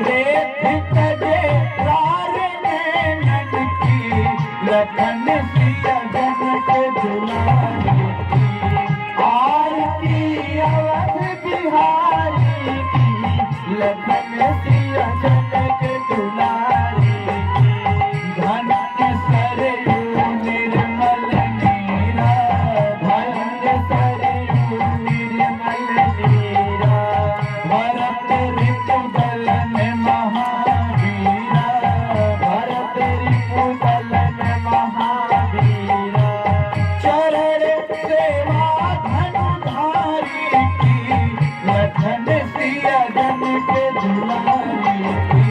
Speaker 2: रेत कजे रार नैनन की लखन सिया जन के दुलारी की आरती अवध बिहारी की लखन सिया जन के दुलारी की धन सरयू निर्मल नीरा धन सरयू निर्मल नीरा भरत रिपुदलन महावीरा भरत रिपुदलन महावीरा चरण सेवा धनुधारी की लखन सिया जन के दुलारी की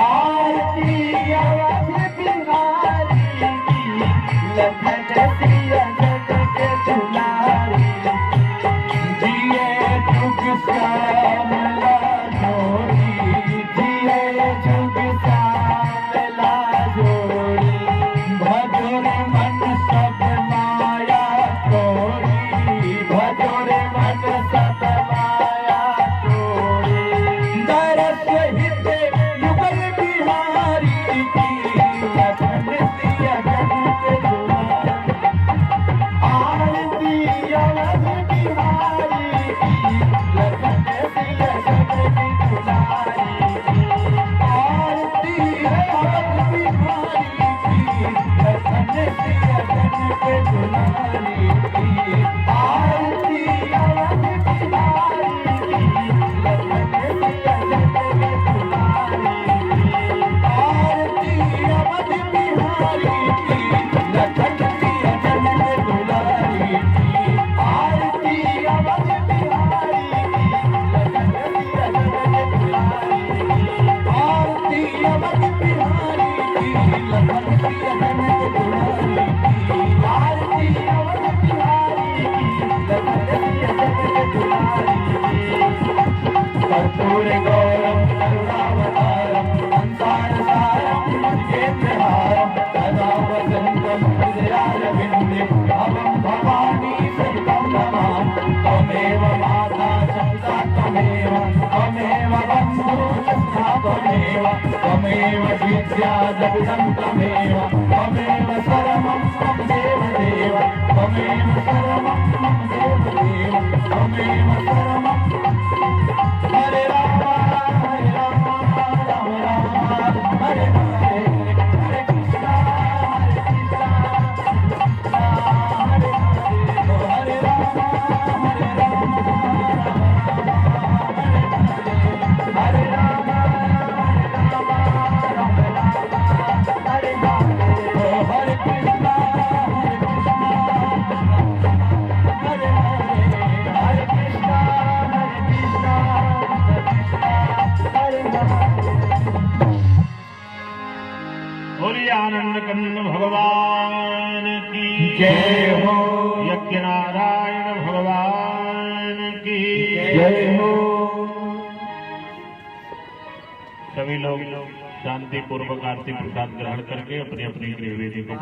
Speaker 2: आरती अवध बिहारी की लखन सिया जन के दुलारी जिए जुग श्यामला जोड़ी जिए जुग श्यामला जोड़ी भजोर मन सब माया तोड़ी भजोर मन सब माया तोड़ी दरस हित युगल बिहारी की लखन सिया जन के दुलारी आरती अवध बिहारी की लखन सिया जन के दुलारी की आरती अवध बिहारी की लखन सिया जन के दुलारी की आरती अवध बिहारी की लखन सिया जन के दुलारी की आरती अवध बिहारी की लखन सिया जन के दुलारी की आरती अवध बिहारी की लखन सिया जन के दुलारी की आरती अवध बिहारी की लखन सिया जन के दुलारी की आरती अवध बिहारी की लखन सिया जन के दुलारी की कर्पूर गौरम करुणावतारम संसार सारम भुजगेन्द्रहारम सदा वसन्तं हृदयारविन्दे अहं भवानी सहितं नमामि त्वमेव माता पिता त्वमेव त्वमेव बन्धुः सखा त्वमेव त्वमेव विद्या जगदं त्वमेव त्वमेव सर्वं मम देवदेव त्वमेव सर्वं मम देवदेव त्वमेव सर्वं हरे राम राम राम हरे हरे हरे कृष्णा कृष्णा हरे हरे हरे राम हरे राम हरे राम हरे राम हरे कृष्णा हरे हरे हरे कृष्णा हरे
Speaker 1: बोलिए आनंद कंद भगवान की
Speaker 2: जय हो
Speaker 1: यज्ञ नारायण भगवान की
Speaker 2: जय हो
Speaker 1: सभी लोग शांति पूर्वक आरती प्रसाद ग्रहण करके अपनी अपनी गृह वेदी को